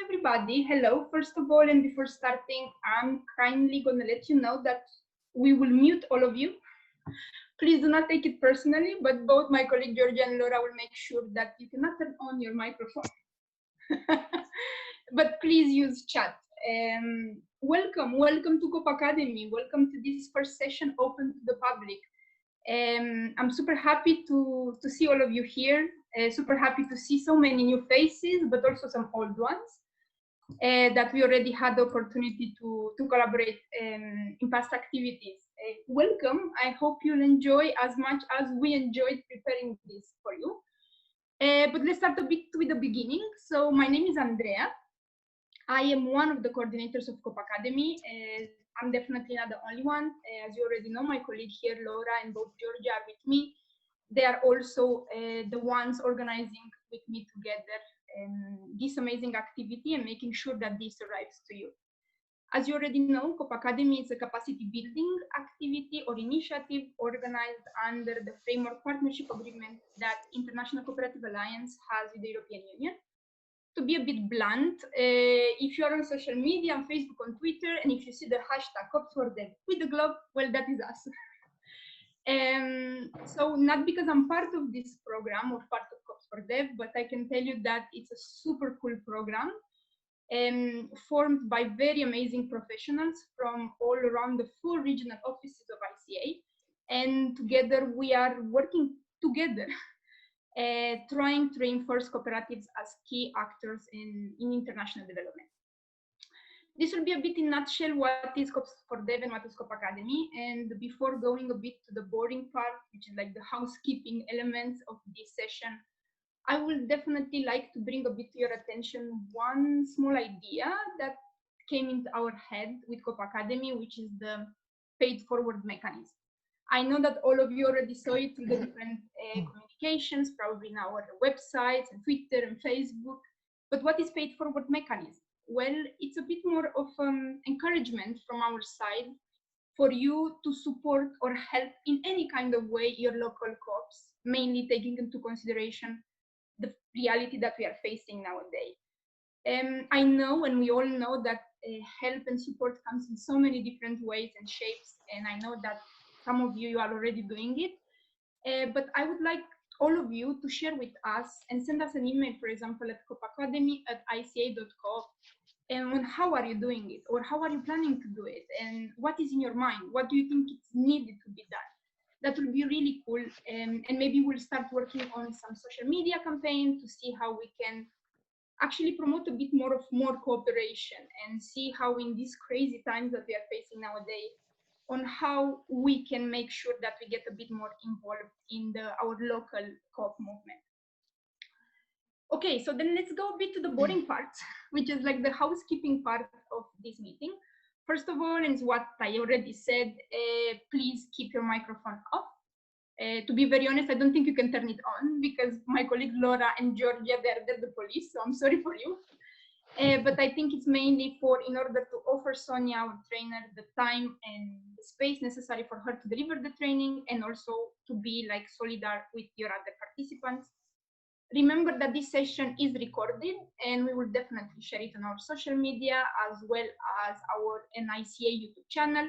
everybody. Hello, first of all, and before starting, I'm kindly gonna let you know that we will mute all of you. Please do not take it personally, but both my colleague Georgia and Laura will make sure that you cannot turn on your microphone. But please use chat. Welcome to Coopacademy. Welcome to this first session open to the public. I'm super happy to see all of you here. Super happy to see so many new faces, but also some old ones that we already had the opportunity to collaborate in past activities. Welcome. I hope you'll enjoy as much as we enjoyed preparing this for you. But let's start a bit with the beginning. So my name is Andrea. I am one of the coordinators of Coopacademy. I'm definitely not the only one. As you already know, my colleague here, Laura, and both Georgia are with me. They are also the ones organizing with me together this amazing activity and making sure that this arrives to you. As you already know, Coopacademy is a capacity building activity or initiative organized under the framework partnership agreement that International Cooperative Alliance has with the European Union. To be a bit blunt, if you're on social media, on Facebook, on Twitter, and if you see the hashtag Cooperative with the globe, well, that is us. So not because I'm part of this program or part of Cooperative, but I can tell you that it's a super cool program formed by very amazing professionals from all around the 4 regional offices of ICA. And together we are working together, trying to reinforce cooperatives as key actors in international development. This will be a bit in a nutshell what is Cooperative and what is Coopacademy. And before going a bit to the boring part, which is like the housekeeping elements of this session, I will definitely like to bring a bit to your attention one small idea that came into our head with Coopacademy, which is the paid forward mechanism. I know that all of you already saw it through the different communications, probably in our websites and Twitter and Facebook. But what is paid forward mechanism? Well, it's a bit more of encouragement from our side for you to support or help in any kind of way your local co-ops, mainly taking into consideration the reality that we are facing nowadays. I know, and we all know, that help and support comes in so many different ways and shapes, and I know that some of you are already doing it, but I would like all of you to share with us and send us an email, for example, at coopacademy@ica.coop, and on how are you doing it, or how are you planning to do it, and what is in your mind, what do you think is needed to be done. That will be really cool, and maybe we'll start working on some social media campaign to see how we can actually promote a bit more cooperation and see how in these crazy times that we are facing nowadays, on how we can make sure that we get a bit more involved in our local co-op movement. Okay, so then let's go a bit to the boring part, which is like the housekeeping part of this meeting. First of all, and what I already said, please keep your microphone off. To be very honest, I don't think you can turn it on because my colleague Laura and Georgia, they're the police, so I'm sorry for you. But I think it's mainly in order to offer Sonja, our trainer, the time and the space necessary for her to deliver the training, and also to be like solidar with your other participants. Remember that this session is recorded, and we will definitely share it on our social media as well as our NICA YouTube channel.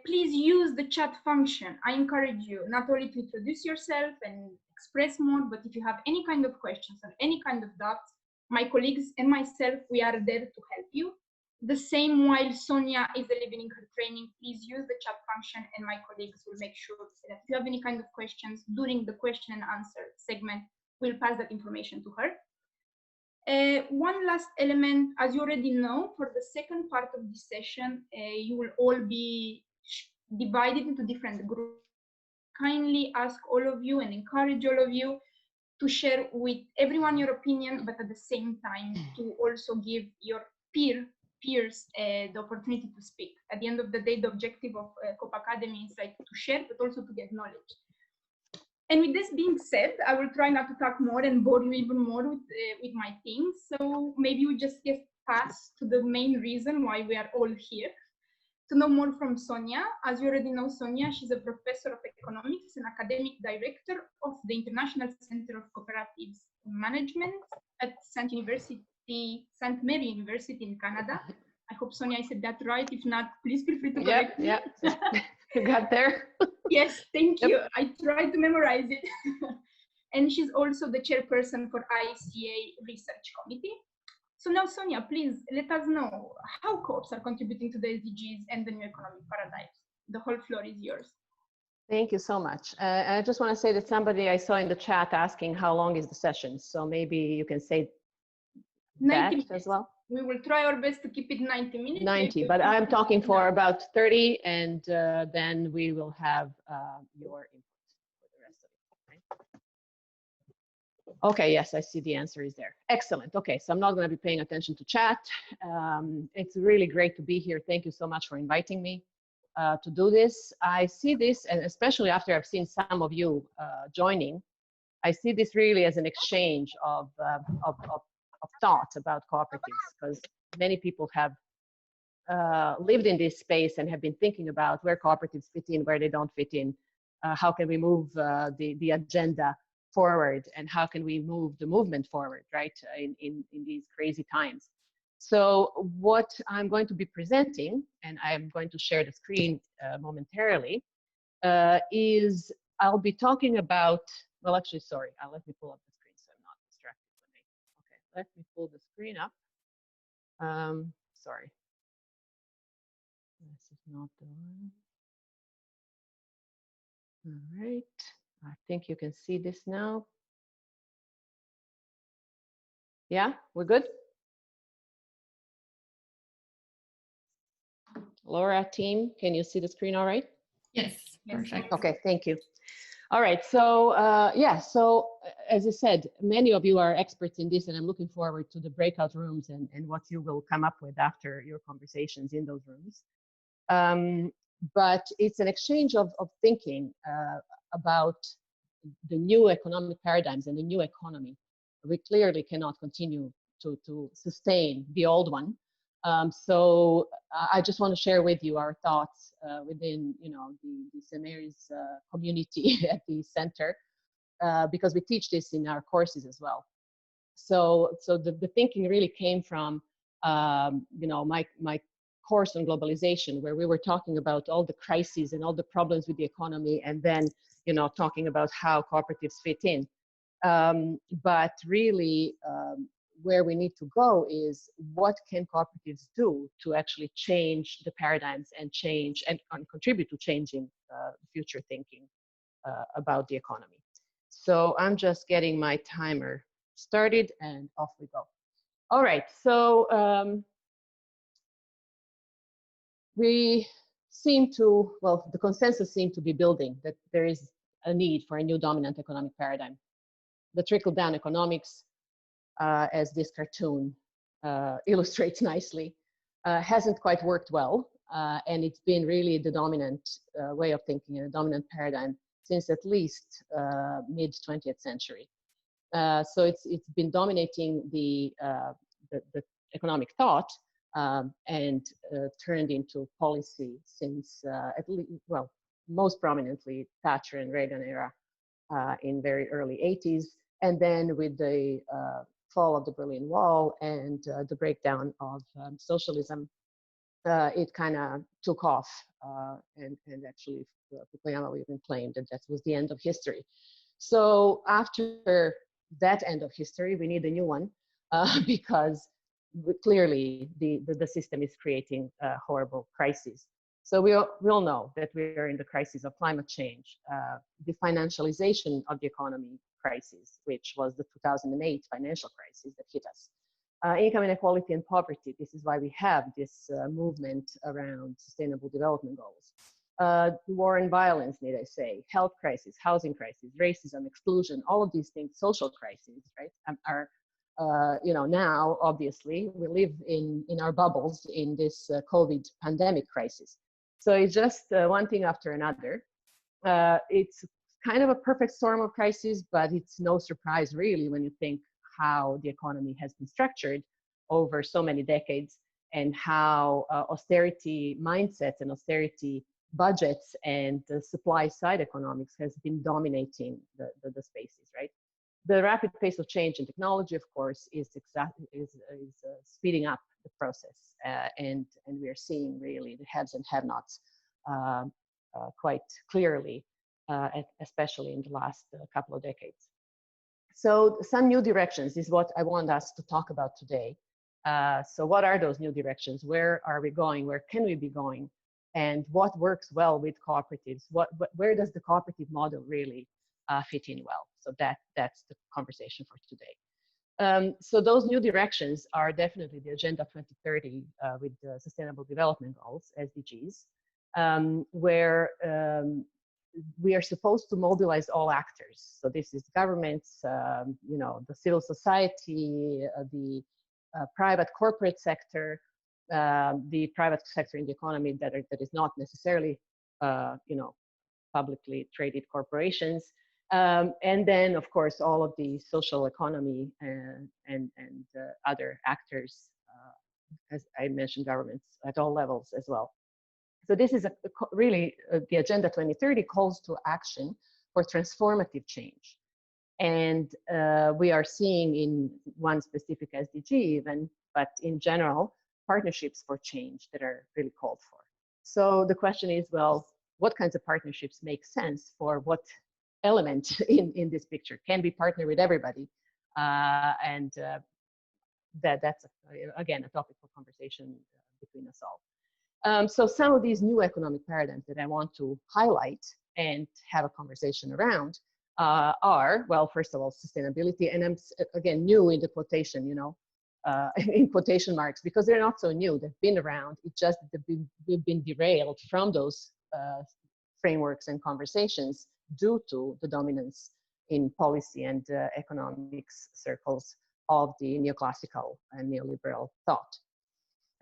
Please use the chat function. I encourage you not only to introduce yourself and express more, but if you have any kind of questions or any kind of doubts, my colleagues and myself, we are there to help you. The same while Sonja is delivering her training, please use the chat function, and my colleagues will make sure that if you have any kind of questions during the question and answer segment, we'll pass that information to her. One last element, as you already know, for the second part of this session, you will all be divided into different groups. Kindly ask all of you and encourage all of you to share with everyone your opinion, but at the same time to also give your peers the opportunity to speak. At the end of the day, the objective of Coopacademy is like to share, but also to get knowledge. And with this being said, I will try not to talk more and bore you even more with my things. So maybe we just get past to the main reason why we are all here. To know more from Sonja, as you already know Sonja, she's a professor of economics and academic director of the International Center of Cooperatives Management at Saint University St. Mary University in Canada. I hope, Sonja, I said that right. If not, please feel free to correct me. Yep, you got there. Yes, thank you. I tried to memorize it. And she's also the chairperson for ICA Research Committee. So now, Sonja, please let us know how co-ops are contributing to the SDGs and the new economic paradigms. The whole floor is yours. Thank you so much. I just want to say that somebody I saw in the chat asking how long is the session. So maybe you can say 90 that as well. We will try our best to keep it 90 minutes. 90, but I'm talking for about 30, and then we will have your input for the rest of it. Okay, yes, I see the answer is there. Excellent. Okay, so I'm not going to be paying attention to chat. It's really great to be here. Thank you so much for inviting me to do this. I see this, and especially after I've seen some of you joining, I see this really as an exchange of thought about cooperatives, because many people have lived in this space and have been thinking about where cooperatives fit in, where they don't fit in, how can we move the agenda forward, and how can we move the movement forward, right, in these crazy times. So what I'm going to be presenting, and I'm going to share the screen momentarily, is I'll be talking about, well, actually, sorry, let me pull up the screen so I'm not distracted. Okay, let me pull the screen up. Sorry. This is not the one. All right, I think you can see this now. Yeah, we're good? Laura, team, can you see the screen all right? Yes, perfect. Okay, thank you. All right, so yeah, so as I said, many of you are experts in this, and I'm looking forward to the breakout rooms and what you will come up with after your conversations in those rooms. But it's an exchange of thinking about the new economic paradigms and the new economy. We clearly cannot continue to sustain the old one. So I just want to share with you our thoughts within, you know, the Samary's community at the center, because we teach this in our courses as well. So the thinking really came from, you know, my course on globalization, where we were talking about all the crises and all the problems with the economy, and then, you know, talking about how cooperatives fit in. But really, where we need to go is what can cooperatives do to actually change the paradigms and change and contribute to changing future thinking about the economy. So I'm just getting my timer started and off we go. All right, so we seem to, well, the consensus seems to be building that there is a need for a new dominant economic paradigm. The trickle-down economics, as this cartoon illustrates nicely, hasn't quite worked well, and it's been really the dominant way of thinking and a dominant paradigm since at least mid-20th century. So it's been dominating the economic thought and turned into policy since at least, well, most prominently Thatcher and Reagan era in very early 80s. And then with the fall of the Berlin Wall and the breakdown of socialism, it kind of took off. And actually, Fukuyama even claimed that that was the end of history. So after that end of history, we need a new one because clearly the system is creating horrible crises. So we all know that we are in the crisis of climate change, the financialization of the economy crisis, which was the 2008 financial crisis that hit us. Income inequality and poverty, this is why we have this movement around sustainable development goals. War and violence, need I say, health crisis, housing crisis, racism, exclusion, all of these things, social crises, right, are, you know, now, obviously, we live in our bubbles in this COVID pandemic crisis. So it's just one thing after another. It's kind of a perfect storm of crises, but it's no surprise really when you think how the economy has been structured over so many decades and how austerity mindsets and austerity budgets and the supply side economics has been dominating the spaces, right? The rapid pace of change in technology, of course, is speeding up the process, and we are seeing really the haves and have-nots quite clearly, especially in the last couple of decades. So some new directions is what I want us to talk about today. So what are those new directions? Where are we going? Where can we be going? And what works well with cooperatives? Where does the cooperative model really fit in well? So that's the conversation for today. So those new directions are definitely the Agenda 2030 with the Sustainable Development Goals, SDGs, where we are supposed to mobilize all actors. So this is governments, you know, the civil society, the private corporate sector, the private sector in the economy that is not necessarily, you know, publicly traded corporations, and then of course all of the social economy and other actors, as I mentioned, governments at all levels as well. So this is really the Agenda 2030 calls to action for transformative change. And we are seeing in one specific SDG even, but in general, partnerships for change that are really called for. So the question is, well, what kinds of partnerships make sense for what element in this picture? Can we partner with everybody? That's, again, a topic for conversation between us all. So some of these new economic paradigms that I want to highlight and have a conversation around are, well, first of all, sustainability. And I'm, again, new in the quotation, you know, in quotation marks, because they're not so new. They've been around. It's just that we've been derailed from those frameworks and conversations due to the dominance in policy and economics circles of the neoclassical and neoliberal thought.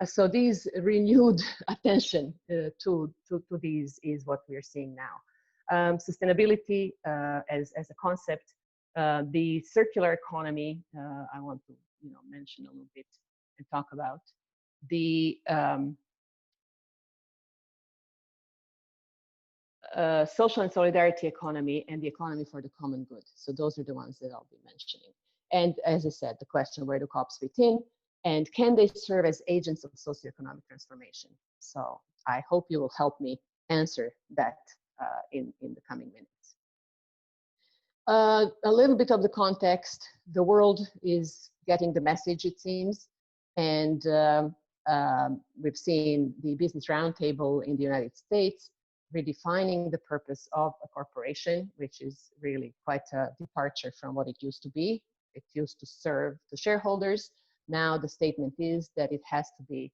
So these renewed attention to these is what we're seeing now. Sustainability as a concept, the circular economy, I want to mention a little bit and talk about. The social and solidarity economy and the economy for the common good. So those are the ones that I'll be mentioning. And as I said, the question, where do co-ops fit in? And can they serve as agents of socioeconomic transformation? So I hope you will help me answer that in the coming minutes. A little bit of the context. The world is getting the message, it seems. And we've seen the Business Roundtable in the United States redefining the purpose of a corporation, which is really quite a departure from what it used to be. It used to serve the shareholders. Now the statement is that it has to be,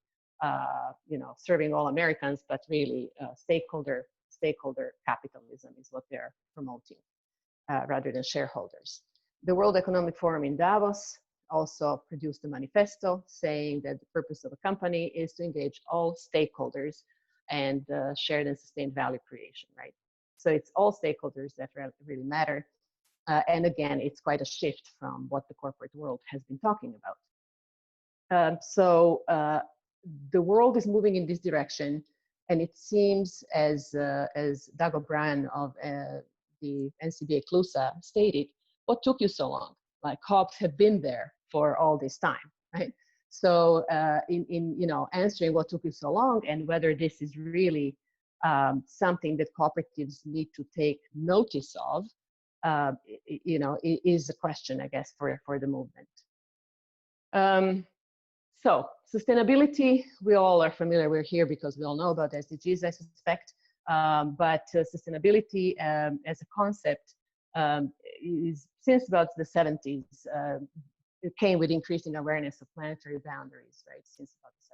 serving all Americans, but really stakeholder capitalism is what they're promoting, rather than shareholders. The World Economic Forum in Davos also produced a manifesto saying that the purpose of a company is to engage all stakeholders and shared and sustained value creation, right? So it's all stakeholders that really matter. And again, it's quite a shift from what the corporate world has been talking about. So the world is moving in this direction, and it seems, as Doug O'Brien of the NCBA CLUSA stated, what took you so long? Like, co-ops have been there for all this time, right? So in answering what took you so long and whether this is really something that cooperatives need to take notice of, is a question, I guess, for the movement. So sustainability, we all are familiar. We're here because we all know about SDGs, I suspect. But sustainability as a concept is, since about the 70s, it came with increasing awareness of planetary boundaries, right, since about the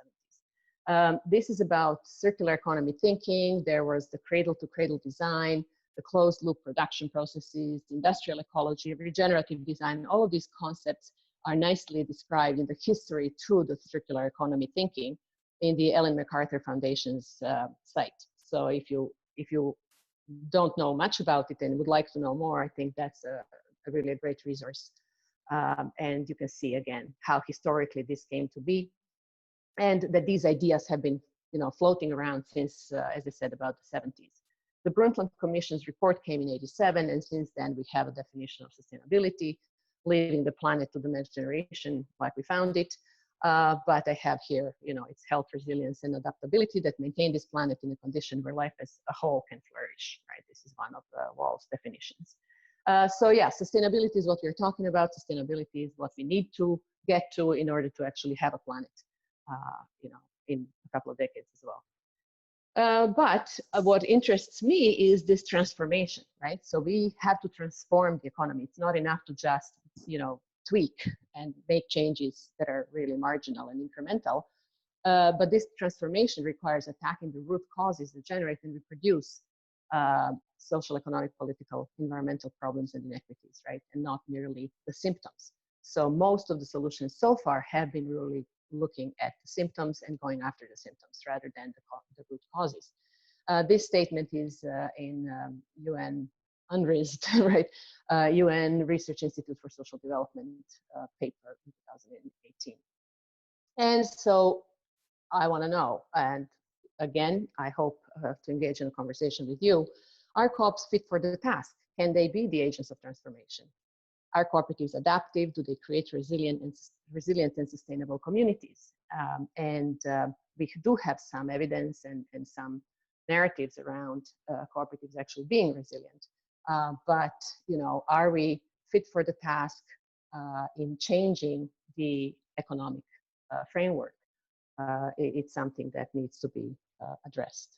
70s. This is about circular economy thinking. There was the cradle-to-cradle design, the closed-loop production processes, the industrial ecology, regenerative design. All of these concepts are nicely described in the history to the circular economy thinking in the Ellen MacArthur Foundation's site. So if you don't know much about it and would like to know more, I think that's really a great resource. And you can see again how historically this came to be, and that these ideas have been floating around since, as I said, about the 70s. The Brundtland Commission's report came in '87, and since then we have a definition of sustainability, leaving the planet to the next generation like we found it. But I have here, its health, resilience, and adaptability that maintain this planet in a condition where life as a whole can flourish, right? This is one of Wall's definitions. So yeah, sustainability is what we're talking about. Sustainability is what we need to get to in order to actually have a planet, in a couple of decades as well. But what interests me is this transformation, right? So we have to transform the economy. It's not enough to just, tweak and make changes that are really marginal and incremental. But this transformation requires attacking the root causes that generate and reproduce social, economic, political, environmental problems and inequities, right? And not merely the symptoms. So most of the solutions so far have been really looking at the symptoms and going after the symptoms rather than the root causes. This statement is in UN UNRISD, right? UN Research Institute for Social Development paper in 2018. And so I want to know, and again, I hope to engage in a conversation with you, are co-ops fit for the task? Can they be the agents of transformation? Are cooperatives adaptive? Do they create resilient and sustainable communities? We do have some evidence and some narratives around cooperatives actually being resilient. But are we fit for the task in changing the economic framework? It's something that needs to be addressed.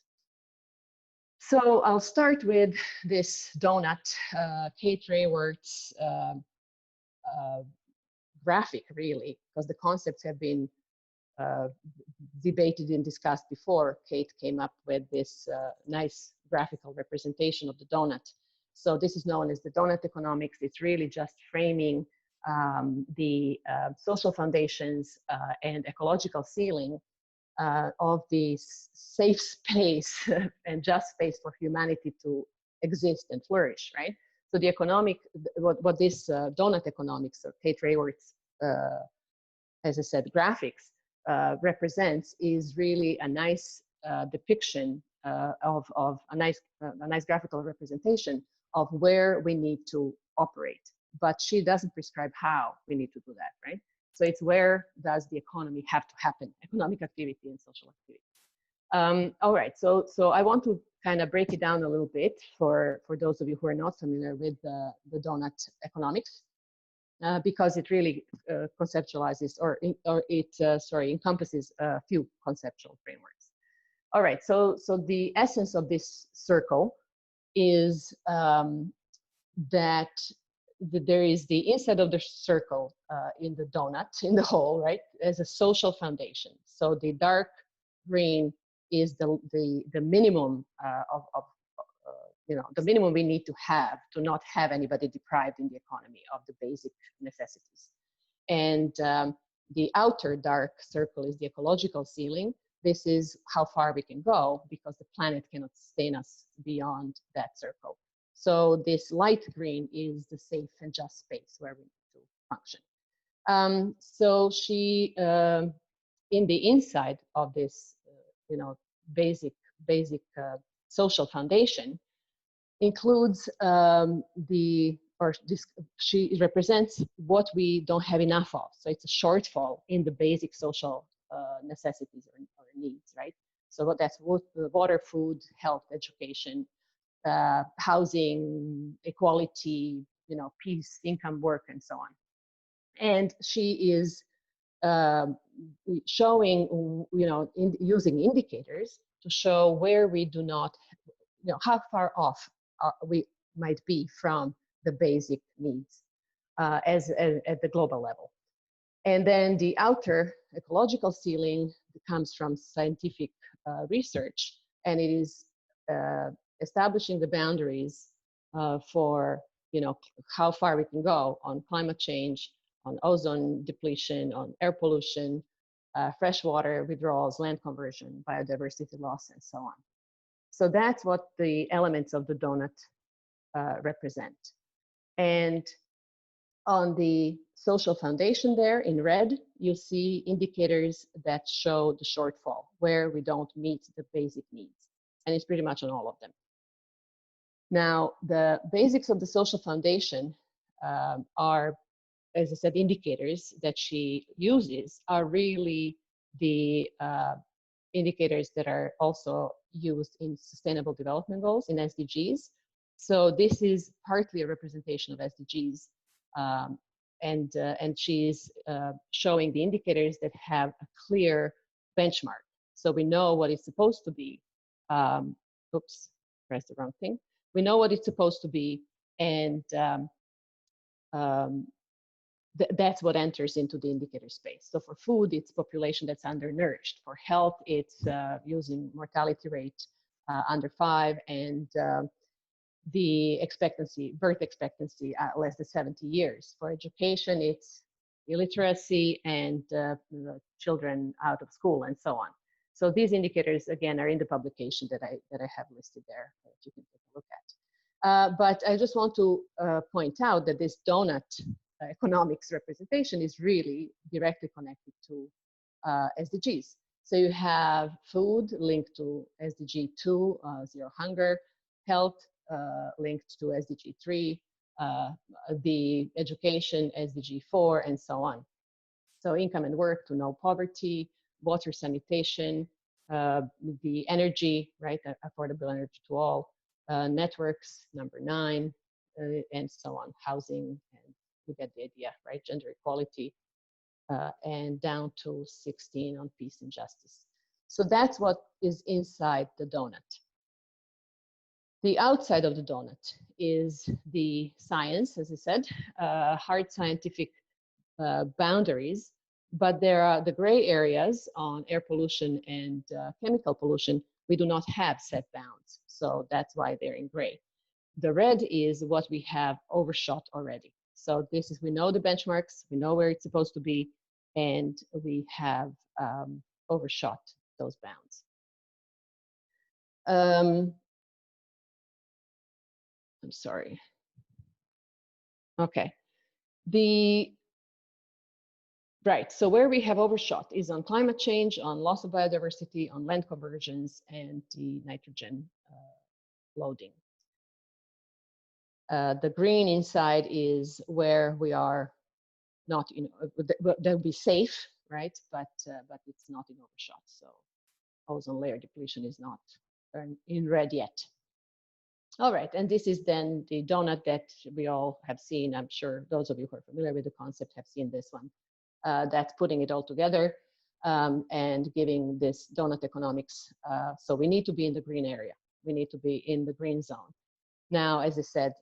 So I'll start with this donut, Kate Rayworth's graphic, really, because the concepts have been debated and discussed before. Kate came up with this nice graphical representation of the donut. So this is known as the donut economics. It's really just framing the social foundations and ecological ceiling of the safe space and just space for humanity to exist and flourish, right? So the economic, what this donut economics, or Kate Rayworth's, as I said, graphics represents is really a nice depiction of a nice graphical representation of where we need to operate. But she doesn't prescribe how we need to do that, right? So it's where does the economy have to happen, economic activity and social activity. All right, so I want to kind of break it down a little bit for those of you who are not familiar with the donut economics, because it really conceptualizes encompasses a few conceptual frameworks. All right, so the essence of this circle is that there is the inside of the circle in the donut, in the hole, right, as a social foundation. So the dark green is the minimum the minimum we need to have to not have anybody deprived in the economy of the basic necessities. And the outer dark circle is the ecological ceiling. This is how far we can go because the planet cannot sustain us beyond that circle. So this light green is the safe and just space where we need to function. So she, in the inside of this, basic social foundation, includes she represents what we don't have enough of. So it's a shortfall in the basic social necessities or needs, right? So that's water, food, health, education, housing, equality, peace, income, work, and so on. And she is showing, using indicators to show where we do not, how far off we might be from the basic needs at the global level. And then the outer ecological ceiling comes from scientific research, and it is establishing the boundaries for how far we can go on climate change, on ozone depletion, on air pollution, freshwater withdrawals, land conversion, biodiversity loss, and so on. So that's what the elements of the donut represent. And on the social foundation there in red, you see indicators that show the shortfall, where we don't meet the basic needs. And it's pretty much on all of them. Now, the basics of the social foundation are as I said, indicators that she uses are really the indicators that are also used in Sustainable Development Goals, in SDGs. So this is partly a representation of SDGs, and she's showing the indicators that have a clear benchmark. So we know what it's supposed to be. Oops, pressed the wrong thing. We know what it's supposed to be, and that's what enters into the indicator space. So for food, it's population that's undernourished. For health, it's using mortality rate under 5, and the expectancy, birth expectancy at less than 70 years. For education, it's illiteracy and children out of school and so on. So these indicators, again, are in the publication that I have listed there that you can take a look at. But I just want to point out that this donut economics representation is really directly connected to SDGs. So you have food linked to SDG 2, zero hunger, health linked to SDG 3, the education SDG 4, and so on. So income and work to no poverty, water sanitation, the energy, right, affordable energy to all, networks, number 9, and so on, housing, and you get the idea, right, gender equality, and down to 16 on peace and justice. So that's what is inside the donut. The outside of the donut is the science, as I said, hard scientific boundaries, but there are the gray areas on air pollution and chemical pollution. We do not have set bounds, so that's why they're in gray. The red is what we have overshot already. So this is, we know the benchmarks, we know where it's supposed to be, and we have overshot those bounds. I'm sorry. Okay. Right, so where we have overshot is on climate change, on loss of biodiversity, on land conversions, and the nitrogen loading. The green inside is where we are not, you know, they'll be safe, right? But it's not in overshot. So ozone layer depletion is not in red yet. All right, and this is then the donut that we all have seen. I'm sure those of you who are familiar with the concept have seen this one. That's putting it all together and giving this donut economics. So we need to be in the green area. We need to be in the green zone. Now, as I said,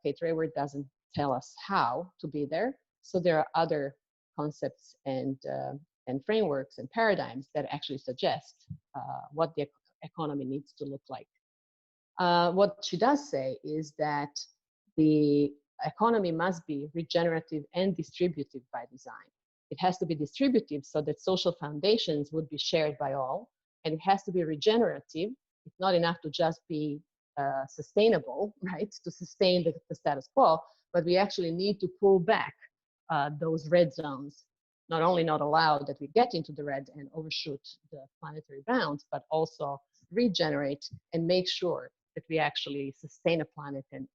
Kate Rayward doesn't tell us how to be there. So there are other concepts and frameworks and paradigms that actually suggest what the economy needs to look like. What she does say is that the economy must be regenerative and distributive by design. It has to be distributive so that social foundations would be shared by all, and it has to be regenerative. It's not enough to just be sustainable, right, to sustain the status quo, but we actually need to pull back those red zones, not only not allow that we get into the red and overshoot the planetary bounds, but also regenerate and make sure that we actually sustain a planet and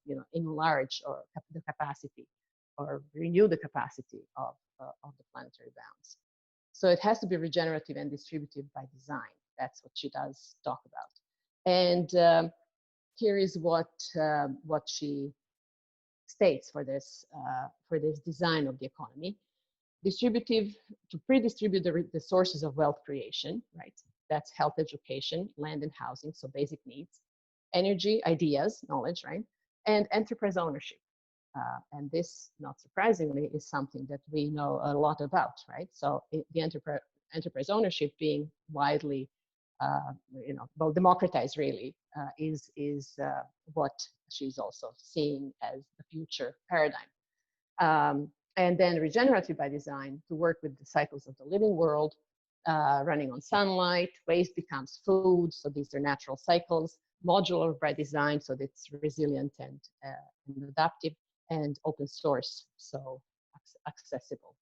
you know, enlarge or the capacity or renew the capacity of the planetary bounds. So it has to be regenerative and distributive by design. That's what she does talk about. And here is what she states for this design of the economy. Distributive, to pre-distribute the sources of wealth creation, right? That's health, education, land and housing, so basic needs, energy, ideas, knowledge, right? And enterprise ownership. And this, not surprisingly, is something that we know a lot about, right? So the enterprise ownership being widely, you know, well, democratized really, is what she's also seeing as the future paradigm. And then regenerative by design, to work with the cycles of the living world, running on sunlight, waste becomes food, so these are natural cycles, modular by design, so that it's resilient and adaptive, and open source, so accessible.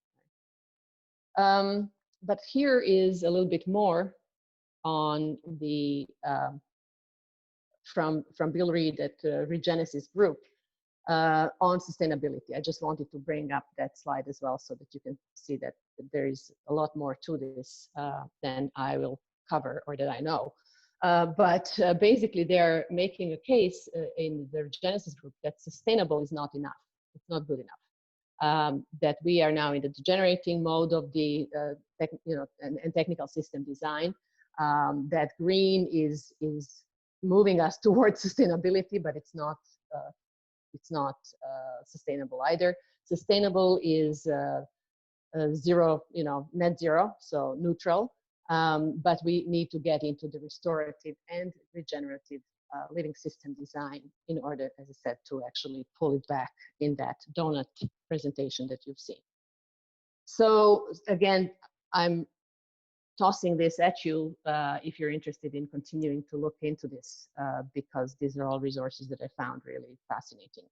But here is a little bit more on the, from Bill Reed at Regenesis Group. on sustainability. I just wanted to bring up that slide as well so that you can see that there is a lot more to this than I will cover or that I know. But basically, they're making a case in their Genesis group that sustainable is not enough. It's not good enough. That we are now in the degenerating mode of the and technical system design. That green is moving us towards sustainability, but it's not sustainable either. Sustainable is zero, net zero, so neutral. But we need to get into the restorative and regenerative living system design in order, as I said, to actually pull it back in that donut presentation that you've seen. So again, I'm tossing this at you if you're interested in continuing to look into this, because these are all resources that I found really fascinating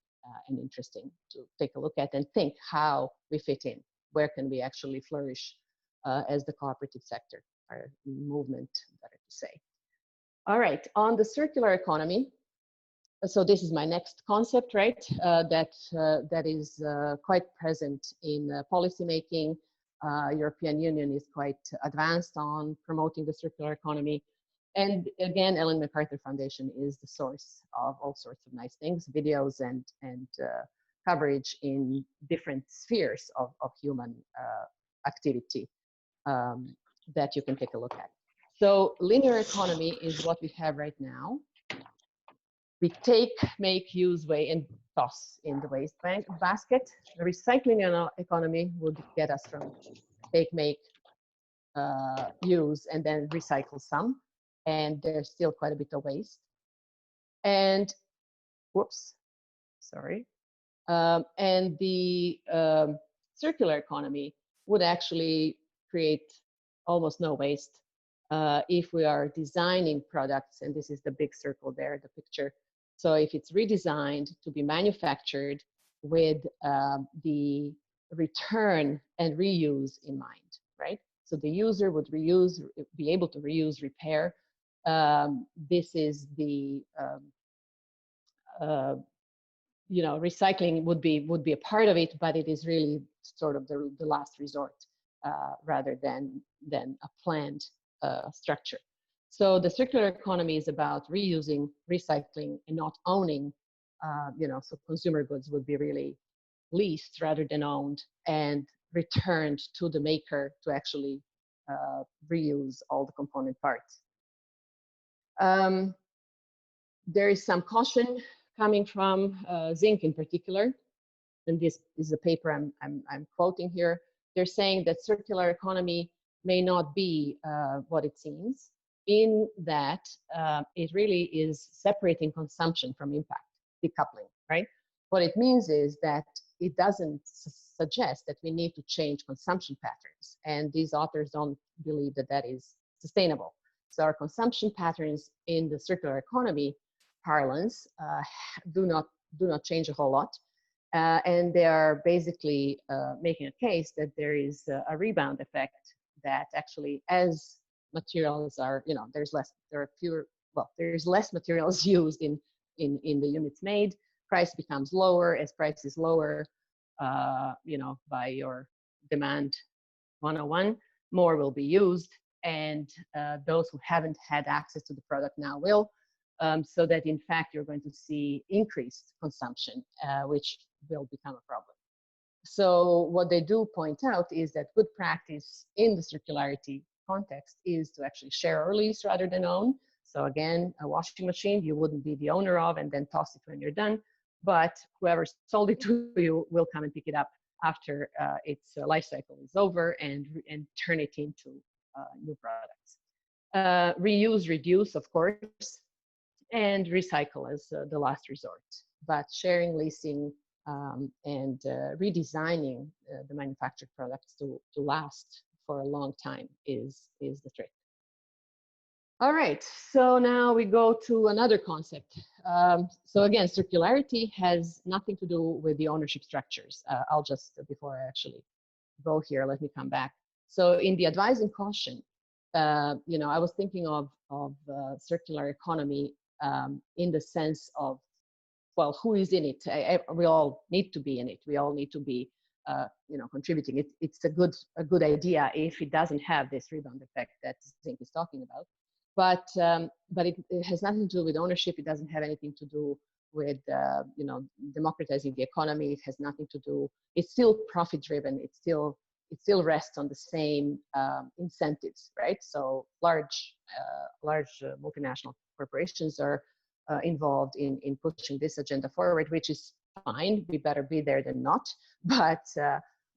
and interesting to take a look at and think how we fit in. Where can we actually flourish as the cooperative sector, or movement, better to say. All right, on the circular economy, so this is my next concept, right? That is quite present in policymaking. European Union is quite advanced on promoting the circular economy. And again, Ellen MacArthur Foundation is the source of all sorts of nice things, videos and coverage in different spheres of human activity that you can take a look at. So linear economy is what we have right now. We take, make, use, weigh, and toss in the waste basket. The recycling economy would get us from take, make, use, and then recycle some. And there's still quite a bit of waste. And, whoops, sorry. And the circular economy would actually create almost no waste if we are designing products, and this is the big circle there, the picture. So if it's redesigned to be manufactured with the return and reuse in mind, right? So the user would reuse, be able to reuse, repair. This is the, recycling would be a part of it, but it is really sort of the last resort rather than a planned structure. So the circular economy is about reusing, recycling, and not owning. So consumer goods would be really leased rather than owned and returned to the maker to actually reuse all the component parts. There is some caution coming from zinc in particular, and this is a paper I'm quoting here. They're saying that circular economy may not be what it seems, in that it really is separating consumption from impact, decoupling, right? What it means is that it doesn't suggest that we need to change consumption patterns, and these authors don't believe that that is sustainable. So our consumption patterns in the circular economy parlance do not change a whole lot, and they are basically making a case that there is a rebound effect, that actually as materials are, there's less materials used in the units made, price becomes lower. As price is lower, by your demand 101, more will be used, and those who haven't had access to the product now will, so that in fact you're going to see increased consumption, which will become a problem. So what they do point out is that good practice in the circularity context is to actually share or lease rather than own. So again, a washing machine, you wouldn't be the owner of and then toss it when you're done, but whoever sold it to you will come and pick it up after its life cycle is over and turn it into new products. Reuse, reduce, of course, and recycle as the last resort. But sharing, leasing, and redesigning the manufactured products to last for a long time is the trick. All right, so now we go to another concept. So again, circularity has nothing to do with the ownership structures. I'll just, before I actually go here, let me come back. So in the advice and caution, I was thinking of circular economy in the sense of well, who is in it? We all need to be in it. We all need to be, contributing. It's a good idea if it doesn't have this rebound effect that Zink is talking about. But it has nothing to do with ownership. It doesn't have anything to do with democratizing the economy. It has nothing to do. It's still profit driven. It still rests on the same incentives, right? So large multinational corporations are involved in pushing this agenda forward, which is fine. We better be there than not. But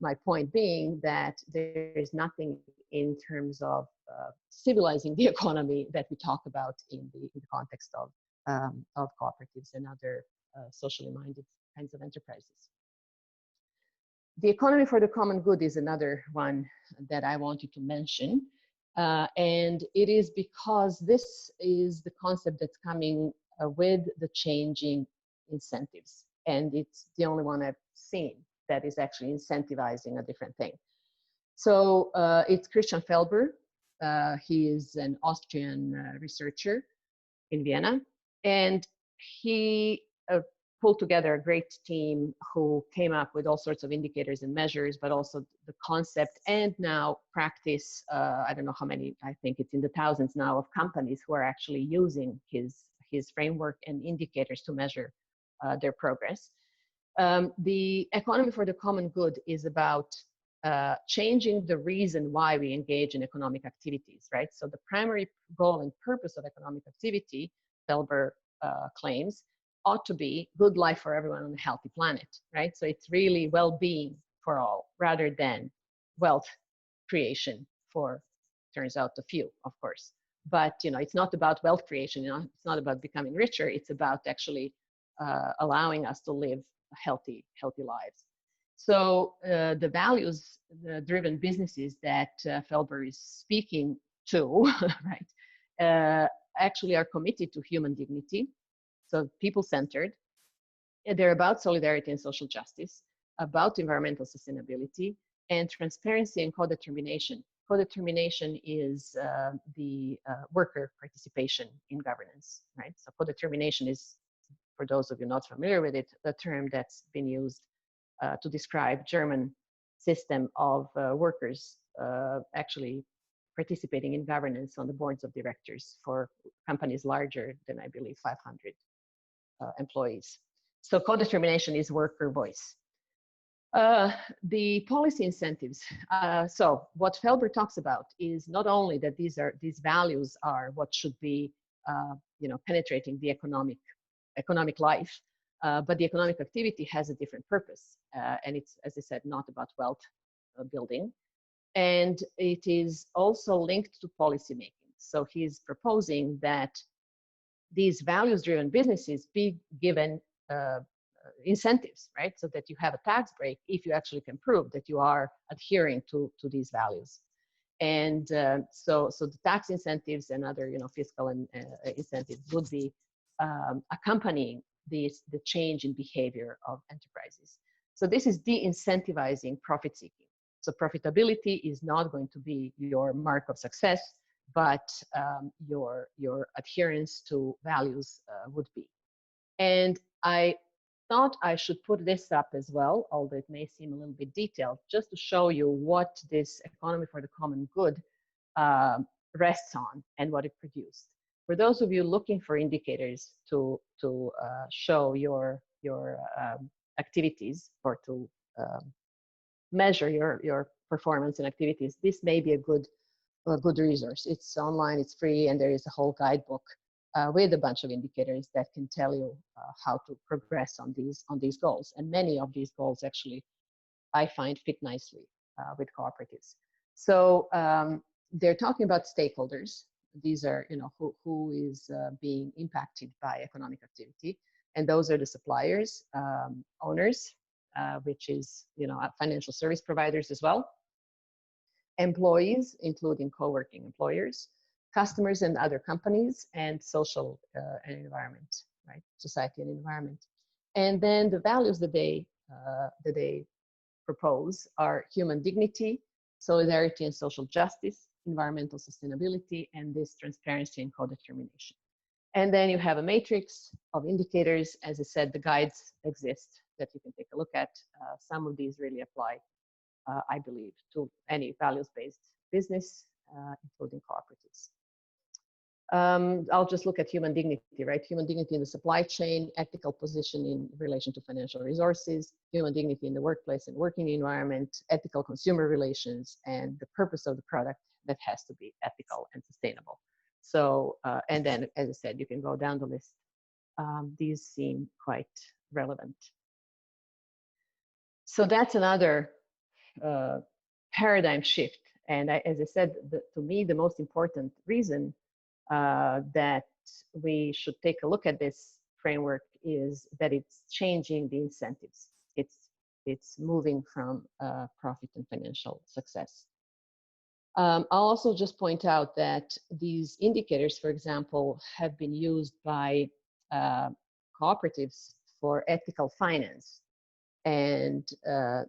my point being that there is nothing in terms of civilizing the economy that we talk about in the context of cooperatives and other socially minded kinds of enterprises. The economy for the common good is another one that I wanted to mention. And it is because this is the concept that's coming with the changing incentives. And it's the only one I've seen that is actually incentivizing a different thing. So it's Christian Felber. He is an Austrian researcher in Vienna. And he pulled together a great team who came up with all sorts of indicators and measures, but also the concept and now practice. I don't know how many, I think it's in the thousands now of companies who are actually using his framework and indicators to measure their progress. The economy for the common good is about changing the reason why we engage in economic activities, right? So the primary goal and purpose of economic activity, Felber claims, ought to be good life for everyone on a healthy planet, right? So it's really well-being for all rather than wealth creation for, turns out, the few, of course. But it's not about wealth creation. It's not about becoming richer. It's about actually allowing us to live healthy lives. So the values-driven businesses that Felber is speaking to, right, actually are committed to human dignity. So people-centered. They're about solidarity and social justice, about environmental sustainability, and transparency and co-determination. Co-determination is the worker participation in governance, right? So co-determination is, for those of you not familiar with it, a term that's been used to describe German system of workers actually participating in governance on the boards of directors for companies larger than, I believe, 500 employees. So co-determination is worker voice. The policy incentives. So what Felber talks about is not only that these values are what should be penetrating the economic life, but the economic activity has a different purpose, and it's, as I said, not about wealth building, and it is also linked to policy making. So he's proposing that these values-driven businesses be given incentives, right? So that you have a tax break if you actually can prove that you are adhering to these values. And so the tax incentives and other fiscal and incentives would be accompanying the change in behavior of enterprises. So this is de-incentivizing profit seeking. So profitability is not going to be your mark of success, but your adherence to values would be. And I thought I should put this up as well, although it may seem a little bit detailed, just to show you what this economy for the common good rests on and what it produced. For those of you looking for indicators to show your activities or to measure your performance and activities, this may be a good resource. It's online, it's free, and there is a whole guidebook with a bunch of indicators that can tell you how to progress on these goals. And many of these goals actually, I find, fit nicely with cooperatives. So they're talking about stakeholders. These are, who is being impacted by economic activity, and those are the suppliers, owners, which is, financial service providers as well, employees, including co-working employers, customers and other companies, and social and environment, right? Society and environment. And then the values that they propose are human dignity, solidarity and social justice, environmental sustainability, and this transparency and co-determination. And then you have a matrix of indicators. As I said, the guides exist that you can take a look at. Some of these really apply, I believe, to any values-based business, including cooperatives. I'll just look at human dignity, right? Human dignity in the supply chain, ethical position in relation to financial resources, human dignity in the workplace and working environment, ethical consumer relations, and the purpose of the product that has to be ethical and sustainable. So, and then, as I said, you can go down the list. These seem quite relevant. So that's another paradigm shift. And as I said, to me, the most important reason that we should take a look at this framework is that it's changing the incentives. It's moving from profit and financial success. I'll also just point out that these indicators, for example, have been used by cooperatives for ethical finance. And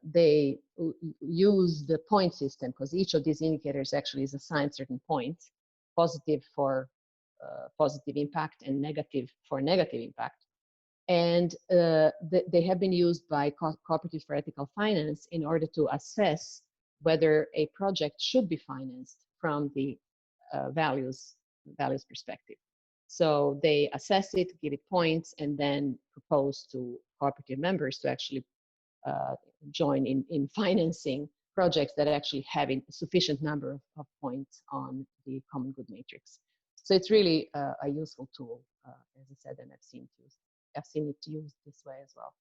they use the point system because each of these indicators actually is assigned certain points, positive for positive impact and negative for negative impact. And they have been used by cooperatives for ethical finance in order to assess whether a project should be financed from the values perspective. So they assess it, give it points, and then propose to cooperative members to actually join in financing projects that actually have a sufficient number of points on the common good matrix. So it's really a useful tool, as I said, and I've seen it used this way as well.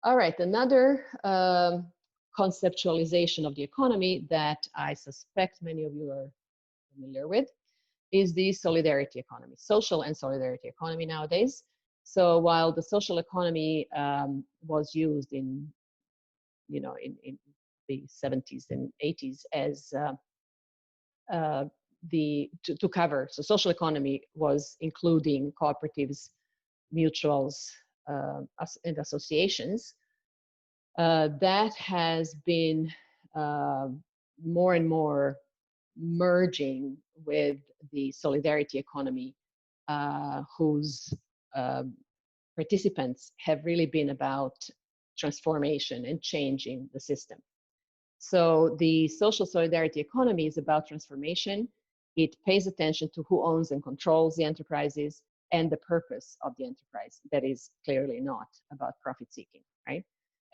All right, another conceptualization of the economy that I suspect many of you are familiar with is the solidarity economy, social and solidarity economy nowadays. So while the social economy was used in the 70s and 80s as to cover, so social economy was including cooperatives, mutuals, and associations. That has been more and more merging with the solidarity economy, whose participants have really been about transformation and changing the system. So the social solidarity economy is about transformation. It pays attention to who owns and controls the enterprises and the purpose of the enterprise. That is clearly not about profit seeking, right?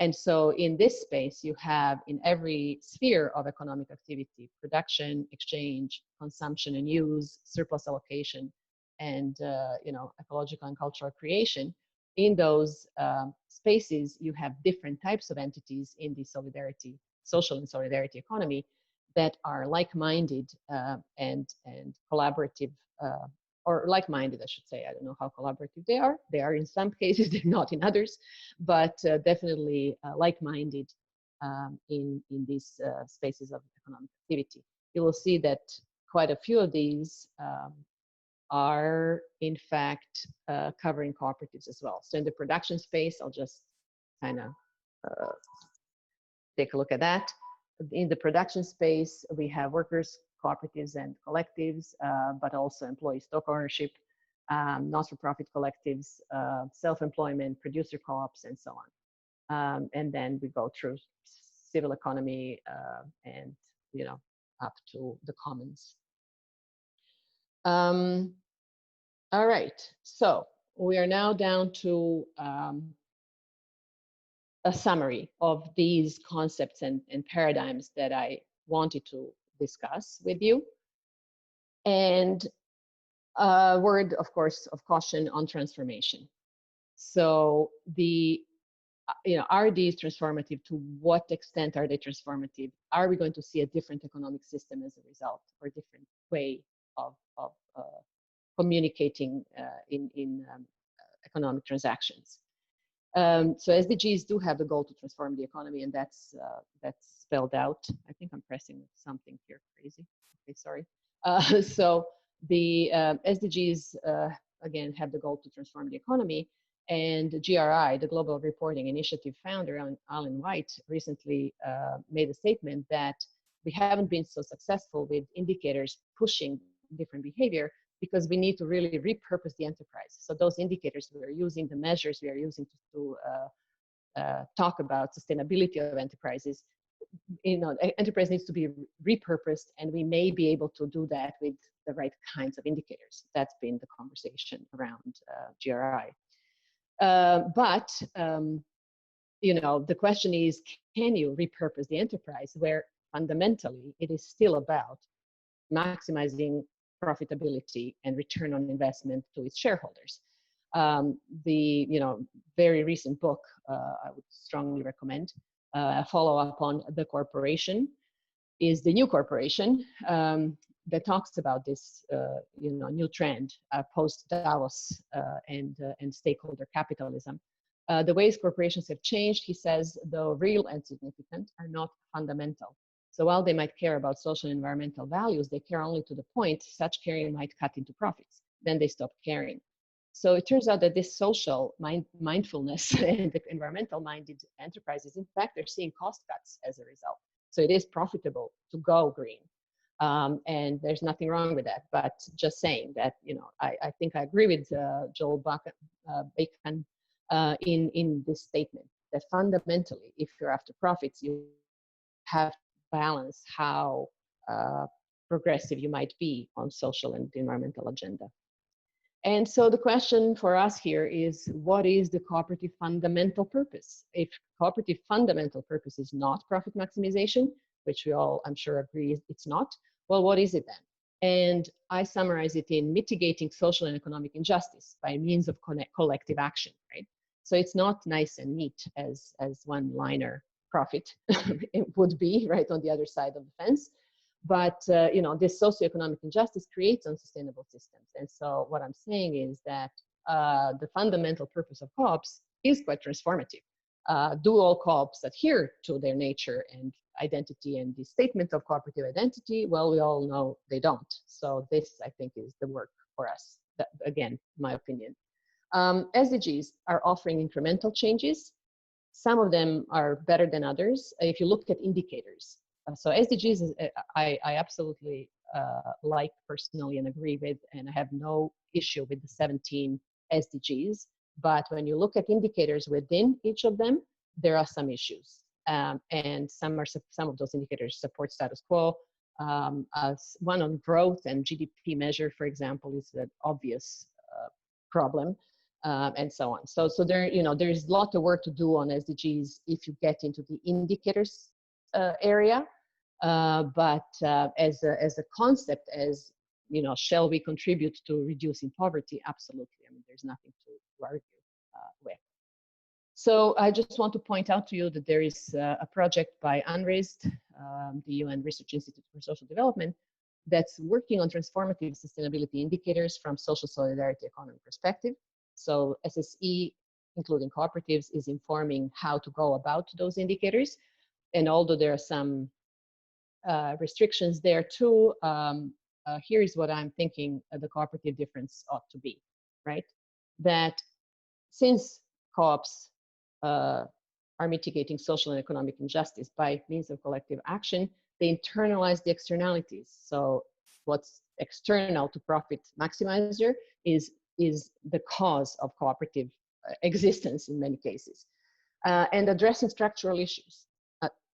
And so in this space, you have in every sphere of economic activity, production, exchange, consumption and use, surplus allocation, and ecological and cultural creation. In those spaces, you have different types of entities in the social and solidarity economy that are like-minded and collaborative, or like-minded, I should say. I don't know how collaborative they are. They are in some cases, they're not in others, but definitely like-minded in these spaces of economic activity. You will see that quite a few of these are in fact covering cooperatives as well. So in the production space, I'll just kind of take a look at that. In the production space, we have workers, cooperatives and collectives, but also employee stock ownership, not-for-profit collectives, self-employment, producer co-ops, and so on. And then we go through civil economy and up to the commons. All right, so we are now down to a summary of these concepts and paradigms that I wanted to discuss with you. And a word, of course, of caution on transformation. So are these transformative? To what extent are they transformative? Are we going to see a different economic system as a result, or a different way of communicating in economic transactions? So SDGs do have the goal to transform the economy, and that's spelled out. I think I'm pressing something here crazy. Okay, sorry. So the SDGs, again, have the goal to transform the economy. And GRI, the Global Reporting Initiative founder, Alan White, recently made a statement that we haven't been so successful with indicators pushing different behavior, because we need to really repurpose the enterprise. So those indicators we are using, the measures we are using to talk about sustainability of enterprises, enterprise needs to be repurposed, and we may be able to do that with the right kinds of indicators. That's been the conversation around GRI. But the question is, can you repurpose the enterprise where fundamentally it is still about maximizing profitability and return on investment to its shareholders? The very recent book I would strongly recommend, a follow-up on The Corporation, is The New Corporation, that talks about this new trend post Davos and stakeholder capitalism. The ways corporations have changed, he says, though real and significant, are not fundamental. So while they might care about social and environmental values, they care only to the point such caring might cut into profits. Then they stop caring. So it turns out that this social mindfulness and the environmental-minded enterprises, in fact, they're seeing cost cuts as a result. So it is profitable to go green. And there's nothing wrong with that. But just saying that, I think I agree with Joel Bacon in this statement, that fundamentally, if you're after profits, you have to balance how progressive you might be on social and environmental agenda. And so the question for us here is, what is the cooperative fundamental purpose? If cooperative fundamental purpose is not profit maximization, which we all, I'm sure, agree it's not, well, what is it then? And I summarize it in mitigating social and economic injustice by means of collective action, right? So it's not nice and neat as one-liner profit it would be, right, on the other side of the fence. But, this socioeconomic injustice creates unsustainable systems. And so what I'm saying is that the fundamental purpose of co-ops is quite transformative. Do all co-ops adhere to their nature and identity and the statement of cooperative identity? Well, we all know they don't. So this, I think, is the work for us. That, again, my opinion. SDGs are offering incremental changes. Some of them are better than others. If you look at indicators, so SDGs, I absolutely like personally and agree with, and I have no issue with the 17 SDGs. But when you look at indicators within each of them, there are some issues. And some of those indicators support status quo. One on growth and GDP measure, for example, is an obvious problem, and so on. So there, there's a lot of work to do on SDGs if you get into the indicators area. But as a concept, as shall we contribute to reducing poverty? Absolutely. I mean, there's nothing to argue with. So I just want to point out to you that there is a project by UNRISD, the UN Research Institute for Social Development, that's working on transformative sustainability indicators from social solidarity economy perspective. So SSE, including cooperatives, is informing how to go about those indicators. And although there are some restrictions there too, here's what I'm thinking the cooperative difference ought to be, right? That since co-ops are mitigating social and economic injustice by means of collective action, they internalize the externalities. So what's external to profit maximizer is the cause of cooperative existence in many cases. And addressing structural issues.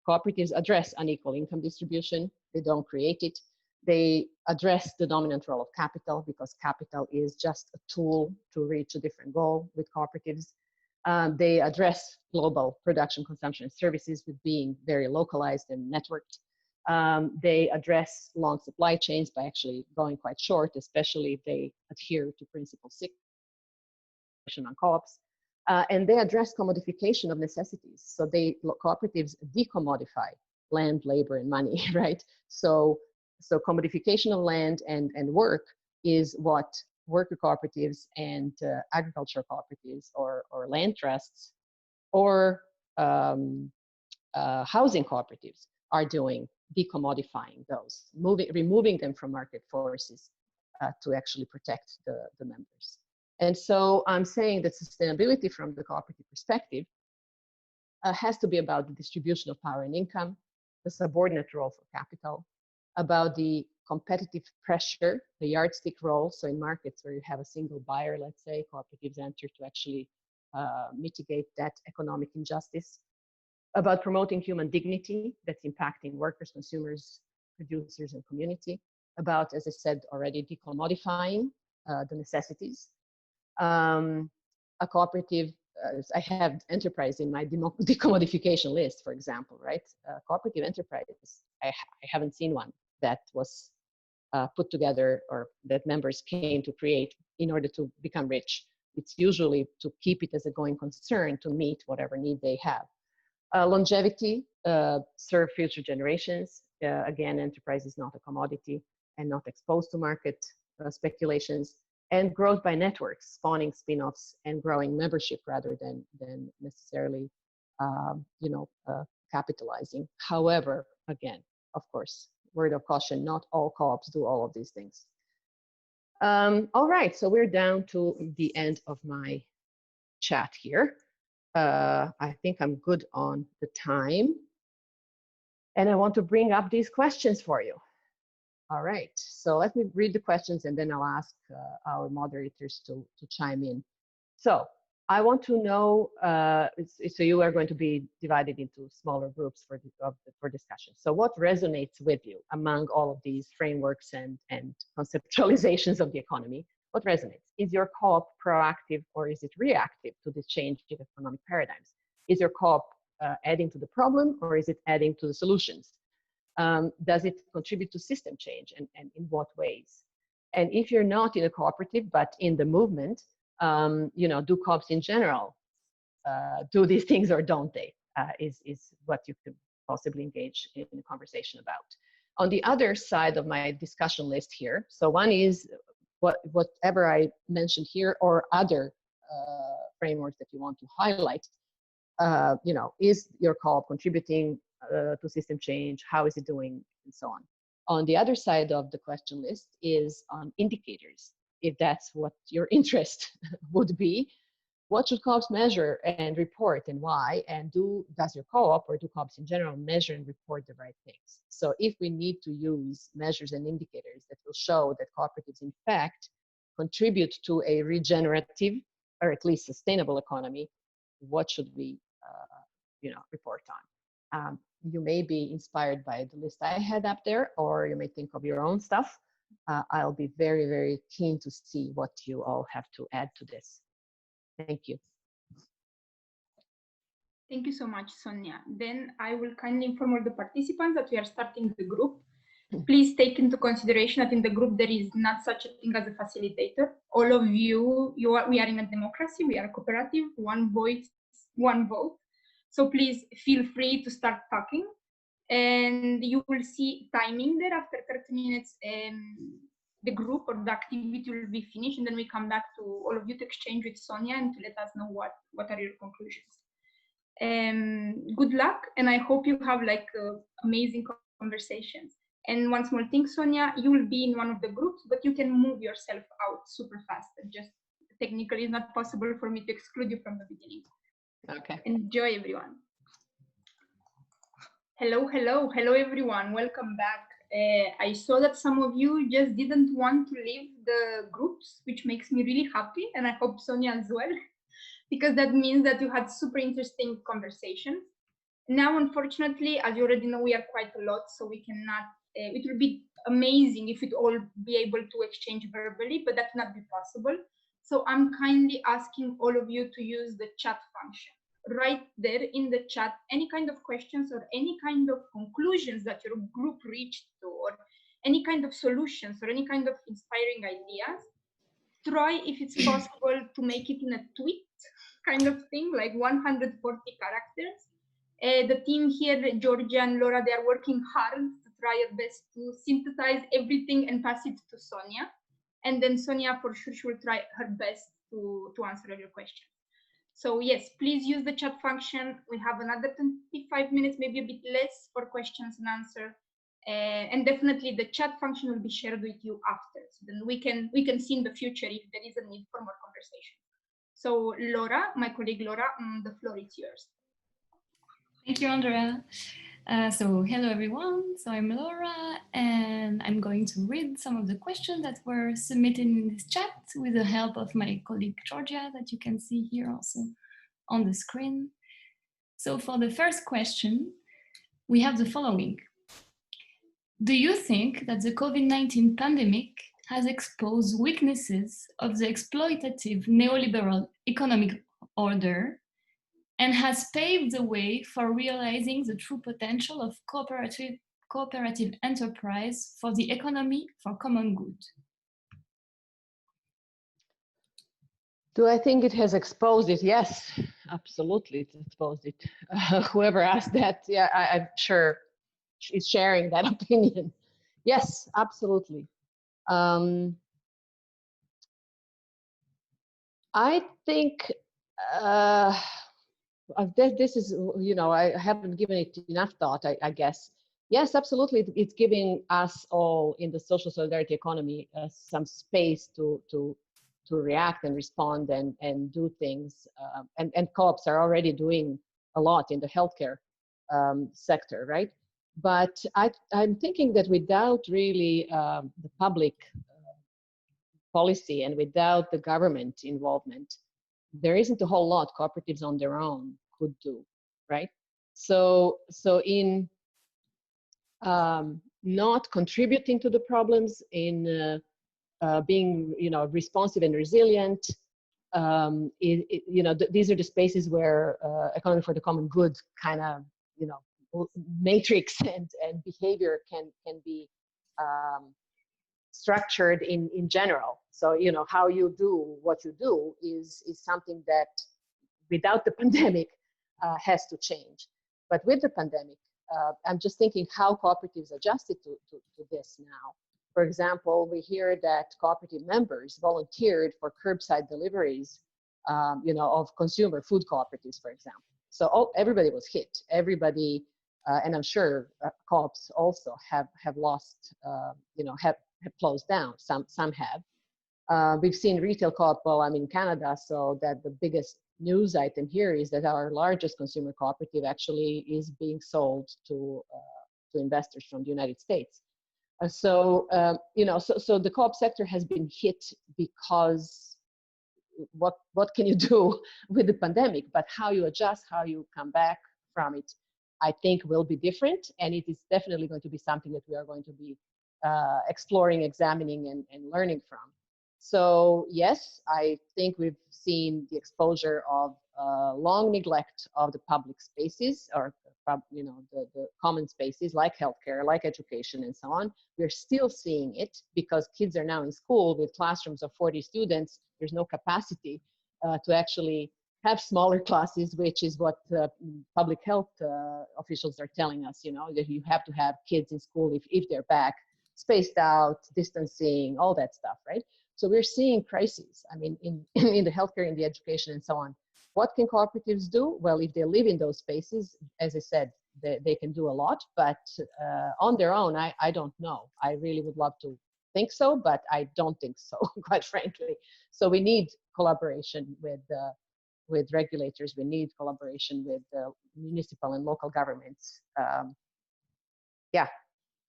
Cooperatives address unequal income distribution. They don't create it. They address the dominant role of capital, because capital is just a tool to reach a different goal with cooperatives. They address global production, consumption, and services with being very localized and networked. They address long supply chains by actually going quite short, especially if they adhere to Principle 6 on co-ops. And they address commodification of necessities. So cooperatives decommodify land, labor, and money, right? So commodification of land and work is what worker cooperatives and agricultural cooperatives or land trusts or housing cooperatives are doing, decommodifying those, removing them from market forces to actually protect the members. And so I'm saying that sustainability from the cooperative perspective has to be about the distribution of power and income, the subordinate role for capital, about the competitive pressure, the yardstick role. So in markets where you have a single buyer, let's say, cooperatives enter to actually mitigate that economic injustice. About promoting human dignity, that's impacting workers, consumers, producers, and community. About, as I said already, decommodifying the necessities. A cooperative, I have enterprise in my decommodification list, for example, right? Cooperative enterprises, I haven't seen one that was put together or that members came to create in order to become rich. It's usually to keep it as a going concern to meet whatever need they have. Longevity, serve future generations. Again, enterprise is not a commodity and not exposed to market speculations. And growth by networks, spawning spin-offs and growing membership rather than necessarily, capitalizing. However, again, of course, word of caution, not all co-ops do all of these things. All right, so we're down to the end of my chat here. I think I'm good on the time. And I want to bring up these questions for you. All right, so let me read the questions and then I'll ask our moderators to chime in. So I want to know, so you are going to be divided into smaller groups for discussion. So what resonates with you among all of these frameworks and conceptualizations of the economy? What resonates? Is your co-op proactive or is it reactive to this change in economic paradigms? Is your co-op adding to the problem or is it adding to the solutions? Does it contribute to system change and in what ways? And if you're not in a cooperative but in the movement, do co-ops in general do these things or don't they? Is what you could possibly engage in a conversation about. On the other side of my discussion list here, so one is whatever I mentioned here or other frameworks that you want to highlight. Is your co-op contributing to system change? How is it doing, and so on. On the other side of the question list is on indicators. If that's what your interest would be, what should co-ops measure and report and why? And does your co-op or do co-ops in general measure and report the right things? So if we need to use measures and indicators that will show that cooperatives in fact contribute to a regenerative or at least sustainable economy, what should we report on? You may be inspired by the list I had up there, or you may think of your own stuff. I'll be very, very keen to see what you all have to add to this. Thank you. Thank you so much, Sonja. Then I will kindly inform all the participants that we are starting the group. Please take into consideration that in the group there is not such a thing as a facilitator. All of we are in a democracy, we are a cooperative, one voice, one vote. So please feel free to start talking. And you will see timing there after 30 minutes. The group or the activity will be finished, and then we come back to all of you to exchange with Sonja and to let us know what are your conclusions. Good luck, and I hope you have amazing conversations. And one small thing, Sonja, you will be in one of the groups, but you can move yourself out super fast. Just technically, it's not possible for me to exclude you from the beginning. Okay. Enjoy, everyone. Hello, everyone. Welcome back. I saw that some of you just didn't want to leave the groups, which makes me really happy, and I hope Sonja as well, because that means that you had super interesting conversations. Now, unfortunately, as you already know, we are quite a lot, so we cannot, it will be amazing if we'd all be able to exchange verbally, but that will not be possible. So I'm kindly asking all of you to use the chat function. Right there in the chat, any kind of questions or any kind of conclusions that your group reached to, or any kind of solutions or any kind of inspiring ideas. Try, if it's possible, to make it in a tweet kind of thing, like 140 characters. The team here, Georgia and Laura, they are working hard to try their best to synthesize everything and pass it to Sonja. And then Sonja, for sure, she will try her best to answer all your questions. So yes, please use the chat function. We have another 25 minutes, maybe a bit less, for questions and answers. And definitely the chat function will be shared with you after. So then we can see in the future if there is a need for more conversation. So Laura, my colleague Laura, the floor is yours. Thank you, Andrea. So hello everyone, so I'm Laura and I'm going to read some of the questions that were submitted in this chat with the help of my colleague Georgia that you can see here also on the screen. So for the first question, we have the following. Do you think that the COVID-19 pandemic has exposed weaknesses of the exploitative neoliberal economic order and has paved the way for realizing the true potential of cooperative enterprise for the economy for common good? Do I think it has exposed it? Yes, absolutely, it's exposed it. Whoever asked that, yeah, I'm sure is sharing that opinion. Yes, absolutely. I think this is, you know, I haven't given it enough thought, I guess. Yes, absolutely, it's giving us all in the social solidarity economy some space to react and respond and do things. And co-ops are already doing a lot in the healthcare sector, right? But I'm thinking that without really the public policy and without the government involvement, there isn't a whole lot cooperatives on their own could do, right? So in not contributing to the problems, in being, you know, responsive and resilient, you know, these are the spaces where economy for the common good kind of, you know, matrix and behavior can be structured in general. So, you know, how you do what you do is something that without the pandemic has to change. But with the pandemic, I'm just thinking how cooperatives adjusted to this now. For example, we hear that cooperative members volunteered for curbside deliveries, you know, of consumer food cooperatives, for example. So everybody was hit. Everybody, and I'm sure co-ops also have lost, you know, have closed down. Some have. We've seen retail co-op, well, I'm in Canada, so that the biggest news item here is that our largest consumer cooperative actually is being sold to investors from the United States. You know, so the co-op sector has been hit because what can you do with the pandemic? But how you adjust, how you come back from it, I think will be different, and it is definitely going to be something that we are going to be exploring, examining, and learning from. So yes, I think we've seen the exposure of long neglect of the public spaces, or you know, the common spaces like healthcare, like education, and so on. We're still seeing it because kids are now in school with classrooms of 40 students. There's no capacity to actually have smaller classes, which is what public health officials are telling us. You know, that you have to have kids in school if they're back, spaced out, distancing, all that stuff, right? So we're seeing crises, I mean, in the healthcare, in the education, and so on. What can cooperatives do? Well, if they live in those spaces, as I said, they can do a lot, but on their own, I don't know. I really would love to think so, but I don't think so, quite frankly. So we need collaboration with regulators. We need collaboration with municipal and local governments. Yeah.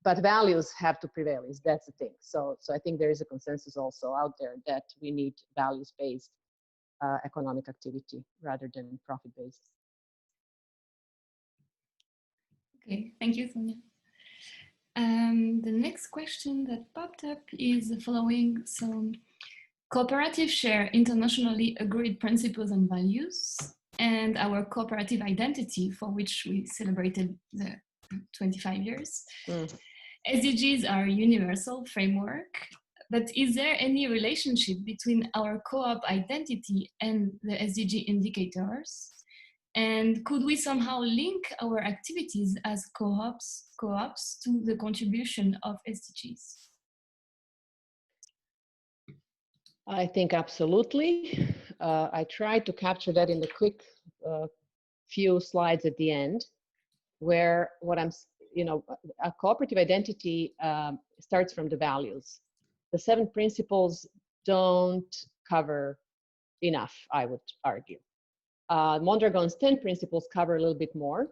But values have to prevail, that's the thing. So I think there is a consensus also out there that we need values-based economic activity rather than profit-based. Okay, thank you, Sonja. The next question that popped up is the following. So, cooperatives share internationally agreed principles and values, and our cooperative identity, for which we celebrated the 25 years. SDGs are a universal framework, but is there any relationship between our co-op identity and the SDG indicators? And could we somehow link our activities as co-ops to the contribution of SDGs? I think absolutely. I tried to capture that in the quick few slides at the end, where what I'm, you know, a cooperative identity starts from the values. The 7 principles don't cover enough, I would argue. Mondragon's 10 principles cover a little bit more,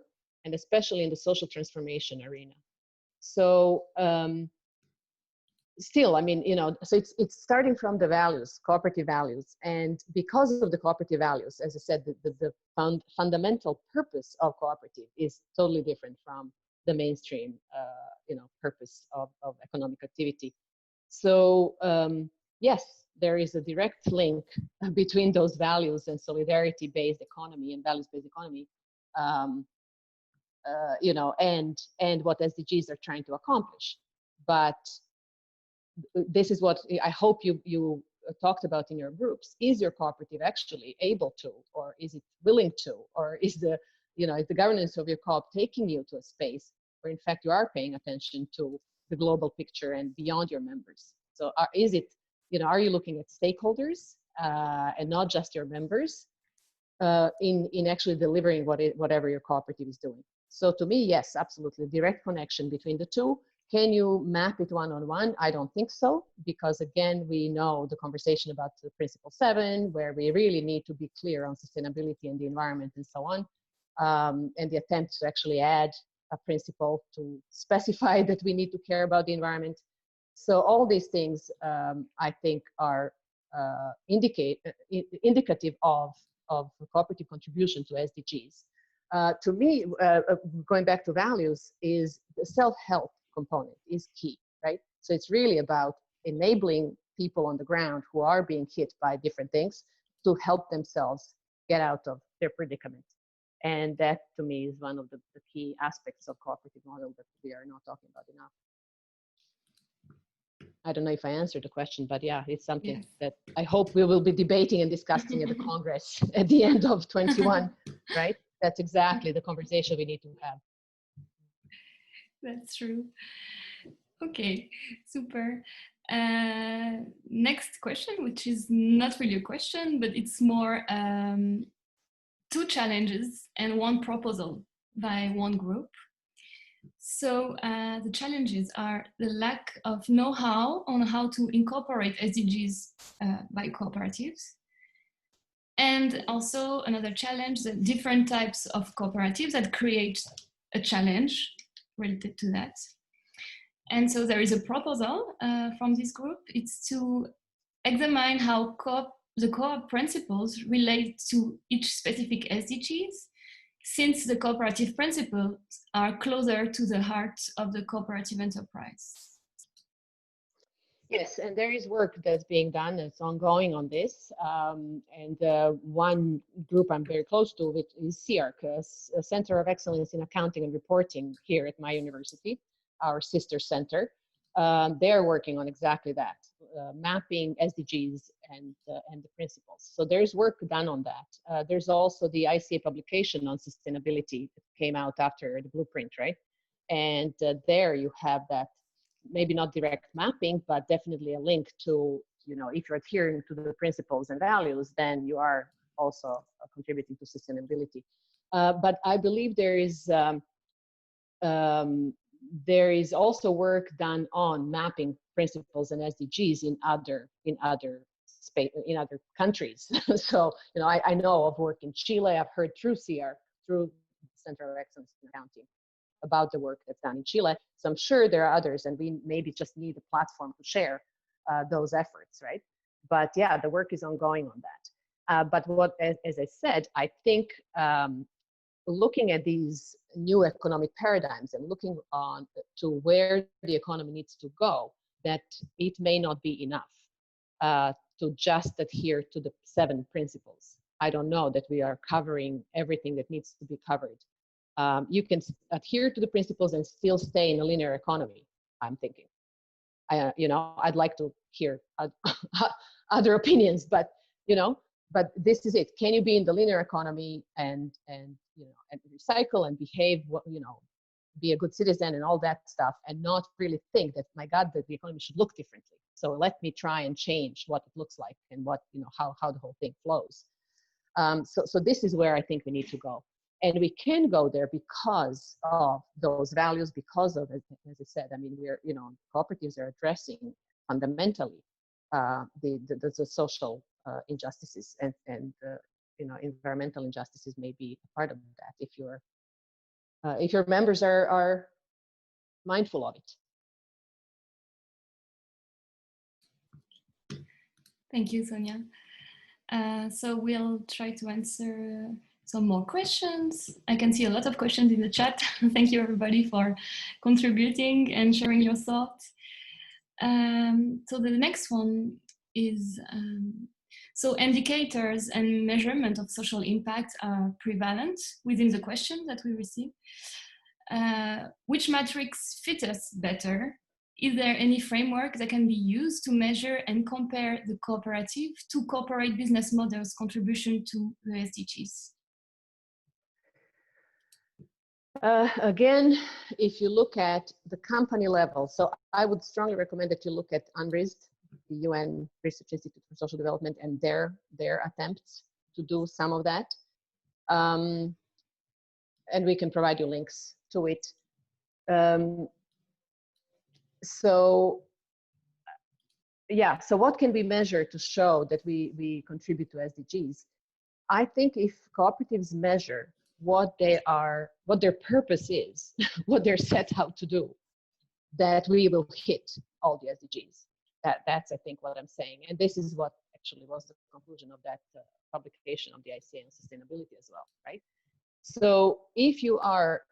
and especially in the social transformation arena. So still, I mean, you know, so it's starting from the values, cooperative values, and because of the cooperative values, as I said, the fundamental purpose of cooperative is totally different from the mainstream, you know, purpose of economic activity. So yes, there is a direct link between those values and solidarity-based economy and values-based economy, you know, and what SDGs are trying to accomplish. But this is what I hope you talked about in your groups. Is your cooperative actually able to, or is it willing to, or is the, you know, is the governance of your co-op taking you to a space where in fact you are paying attention to the global picture and beyond your members? So is it, you know, are you looking at stakeholders and not just your members in actually delivering whatever your cooperative is doing? So to me, yes, absolutely, direct connection between the two. Can you map it one-on-one? I don't think so, because again, we know the conversation about the Principle 7, where we really need to be clear on sustainability and the environment and so on, and the attempt to actually add a principle to specify that we need to care about the environment. So all these things, I think, are indicative of cooperative contribution to SDGs. To me, going back to values, is the self-help component is key, right? So it's really about enabling people on the ground who are being hit by different things to help themselves get out of their predicament. And that, to me, is one of the key aspects of cooperative model that we are not talking about enough. I don't know if I answered the question, but yeah, it's something that I hope we will be debating and discussing at the Congress at the end of 21, right? That's exactly the conversation we need to have. That's true. Okay, super. Next question, which is not really a question, but it's more two challenges and one proposal by one group. So the challenges are the lack of know-how on how to incorporate SDGs by cooperatives. And also another challenge, the different types of cooperatives that create a challenge related to that. And so there is a proposal from this group. It's to examine how the co-op principles relate to each specific SDGs, since the cooperative principles are closer to the heart of the cooperative enterprise. Yes, and there is work that's being done, it's ongoing on this. And one group I'm very close to is CIARC, a Center of Excellence in Accounting and Reporting here at my university, our sister center. They're working on exactly that, mapping SDGs and the principles. So there's work done on that. There's also the ICA publication on sustainability that came out after the blueprint, right? And there you have that, maybe not direct mapping, but definitely a link to, you know, if you're adhering to the principles and values, then you are also contributing to sustainability. But I believe there is also work done on mapping principles and SDGs in other countries. So, you know, I know of work in Chile. I've heard through CIARC, through Center of Excellence in Accounting, about the work that's done in Chile. So I'm sure there are others, and we maybe just need a platform to share those efforts, right? But yeah, the work is ongoing on that. But as I said, I think looking at these new economic paradigms and looking on to where the economy needs to go, that it may not be enough to just adhere to the 7 principles. I don't know that we are covering everything that needs to be covered. You can adhere to the principles and still stay in a linear economy, I'm thinking. You know, I'd like to hear other opinions, but, you know, but this is it. Can you be in the linear economy and you know, and recycle and behave, you know, be a good citizen and all that stuff, and not really think that, my God, that the economy should look differently. So let me try and change what it looks like and what, you know, how the whole thing flows. So this is where I think we need to go. And we can go there because of those values, because of, as I said, I mean, we're, you know, cooperatives are addressing fundamentally the social injustices and you know, environmental injustices may be a part of that if you're if your members are mindful of it. Thank you, Sonja. So we'll try to answer some more questions. I can see a lot of questions in the chat. Thank you everybody for contributing and sharing your thoughts. So the next one is, so indicators and measurement of social impact are prevalent within the question that we received. Which metrics fit us better? Is there any framework that can be used to measure and compare the cooperative to corporate business models' contribution to the SDGs? Again, if you look at the company level, so I would strongly recommend that you look at UNRISD, the UN Research Institute for Social Development, and their attempts to do some of that. And we can provide you links to it. So yeah, so what can we measure to show that we contribute to SDGs? I think if cooperatives measure what their purpose is, what they're set out to do, that we will hit all the SDGs. That's I think what I'm saying, and this is what actually was the conclusion of that publication of the ICA on sustainability as well, right? So if you are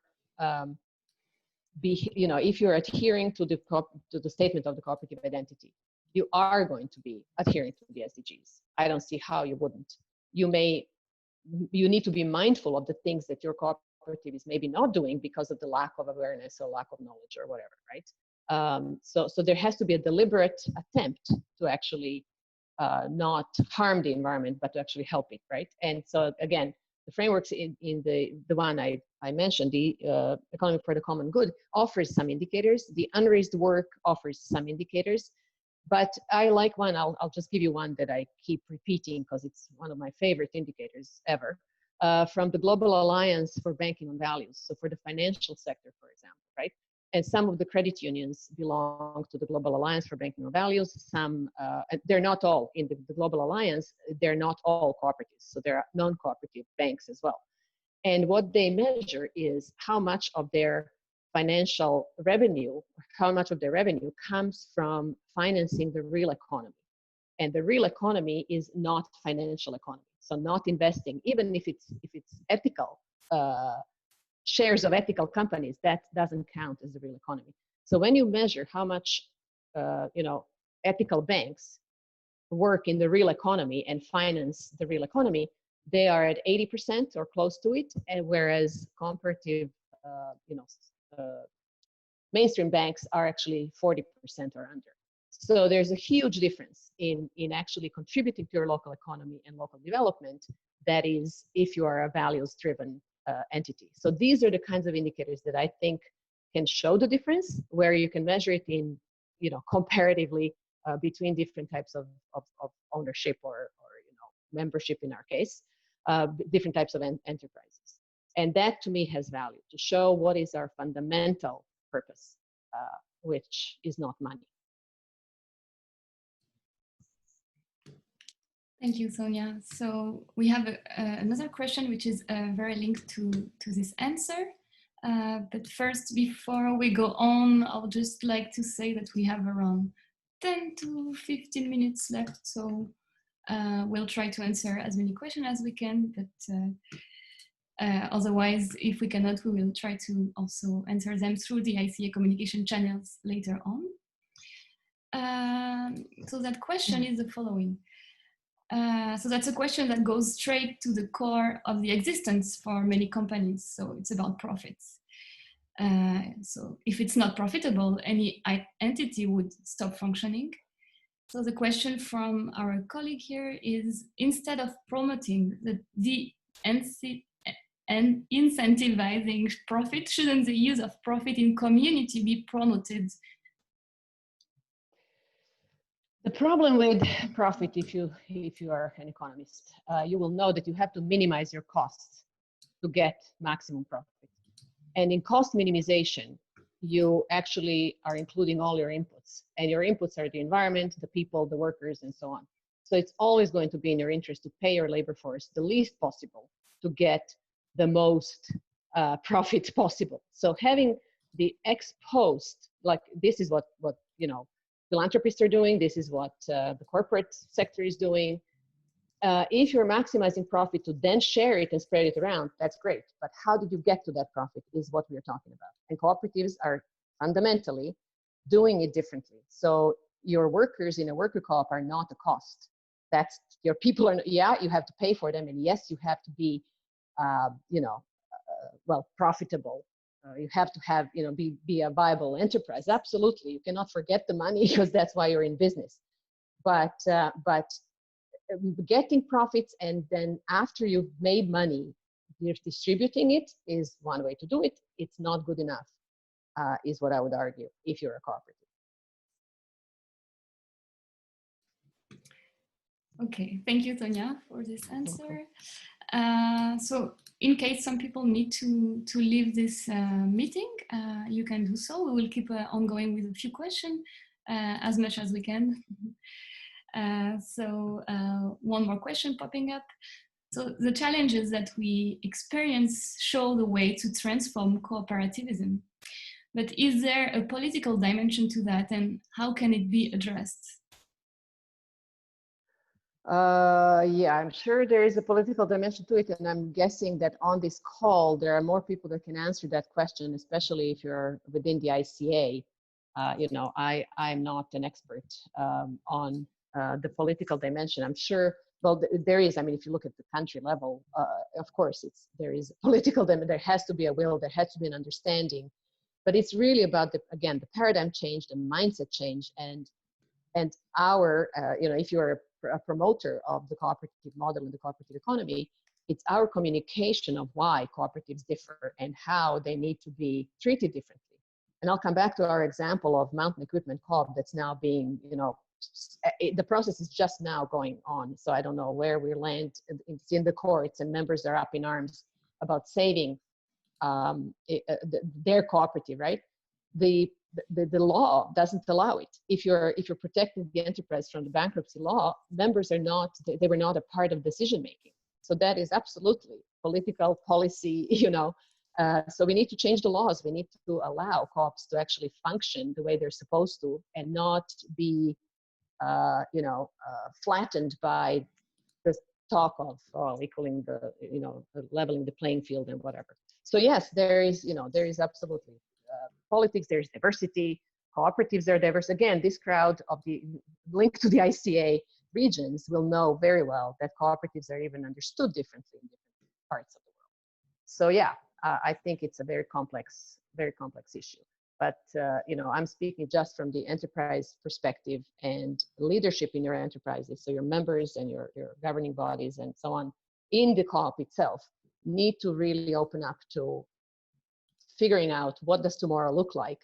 if you're adhering to the statement of the cooperative identity, you are going to be adhering to the SDGs. I don't see how you wouldn't. You need to be mindful of the things that your cooperative is maybe not doing because of the lack of awareness or lack of knowledge or whatever, right? So there has to be a deliberate attempt to actually not harm the environment, but to actually help it, right? And so again, the frameworks in the one I mentioned, the Economy for the Common Good, offers some indicators. The UNRISD work offers some indicators, but I like one. I'll just give you one that I keep repeating because it's one of my favorite indicators ever, from the Global Alliance for Banking on Values. So for the financial sector, for example, right? And some of the credit unions belong to the Global Alliance for Banking on Values. Some, they're not all in the Global Alliance, they're not all cooperatives. So there are non-cooperative banks as well. And what they measure is how much of their financial revenue, how much of their revenue comes from financing the real economy. And the real economy is not financial economy. So not investing, even if it's ethical, shares of ethical companies, that doesn't count as the real economy. So when you measure how much, ethical banks work in the real economy and finance the real economy, they are at 80% or close to it, and whereas comparative, mainstream banks are actually 40% or under. So there's a huge difference in actually contributing to your local economy and local development. That is, if you are a values-driven entity. So these are the kinds of indicators that I think can show the difference, where you can measure it in, comparatively between different types of ownership or membership in our case, different types of enterprises. And that to me has value, to show what is our fundamental purpose, which is not money. Thank you, Sonja. So we have another question which is very linked to this answer. But first, before we go on, I would just like to say that we have around 10 to 15 minutes left. So we'll try to answer as many questions as we can. But otherwise, if we cannot, we will try to also answer them through the ICA communication channels later on. So that question is the following. So that's a question that goes straight to the core of the existence for many companies. So it's about profits. So if it's not profitable, any entity would stop functioning. So the question from our colleague here is, instead of promoting and incentivizing profit, shouldn't the use of profit in community be promoted? The problem with profit, if you are an economist, you will know that you have to minimize your costs to get maximum profit. And in cost minimization, you actually are including all your inputs. And your inputs are the environment, the people, the workers, and so on. So it's always going to be in your interest to pay your labor force the least possible to get the most profit possible. So having the ex post, like this is what you know, philanthropists are doing, this is what the corporate sector is doing. If you're maximizing profit to then share it and spread it around, that's great. But how did you get to that profit is what we're talking about. And cooperatives are fundamentally doing it differently. So your workers in a worker co-op are not a cost. That's your people are, yeah, you have to pay for them. And yes, you have to be, you know, well, profitable. You have to have, you know, be a viable enterprise. Absolutely. You cannot forget the money because that's why you're in business. But getting profits and then after you've made money, you're distributing it is one way to do it. It's not good enough, is what I would argue if you're a cooperative. Okay, thank you, Sonja, for this answer. So in case some people need to leave this meeting, you can do so. We will keep ongoing with a few questions as much as we can. So one more question popping up. So the challenges that we experience show the way to transform cooperativism. But is there a political dimension to that, and how can it be addressed? Yeah, I'm sure there is a political dimension to it, and I'm guessing that on this call there are more people that can answer that question, especially if you're within the ICA. You know, I'm not an expert on the political dimension. I'm sure, well, there is. I mean, if you look at the country level, of course, there is a political dimension. There has to be a will. There has to be an understanding. But it's really about again the paradigm change, the mindset change, and our you know, if you're a promoter of the cooperative model and the cooperative economy, it's our communication of why cooperatives differ and how they need to be treated differently. And I'll come back to our example of Mountain Equipment Co-op that's now being, you know, the process is just now going on. So I don't know where we land. It's in the courts and members are up in arms about saving their cooperative, right? The law doesn't allow it. If you're protecting the enterprise from the bankruptcy law, members are not, they were not a part of decision making. So that is absolutely political policy, you know. So we need to change the laws. We need to allow co-ops to actually function the way they're supposed to and not be, you know, flattened by the talk of equaling the, you know, leveling the playing field and whatever. So yes, there is, you know, there is absolutely politics, there's diversity, cooperatives are diverse. Again, this crowd of the linked to the ICA regions will know very well that cooperatives are even understood differently in different parts of the world. So yeah, I think it's a very complex issue. But you know, I'm speaking just from the enterprise perspective and leadership in your enterprises. So your members and your governing bodies and so on in the co-op itself need to really open up to figuring out what does tomorrow look like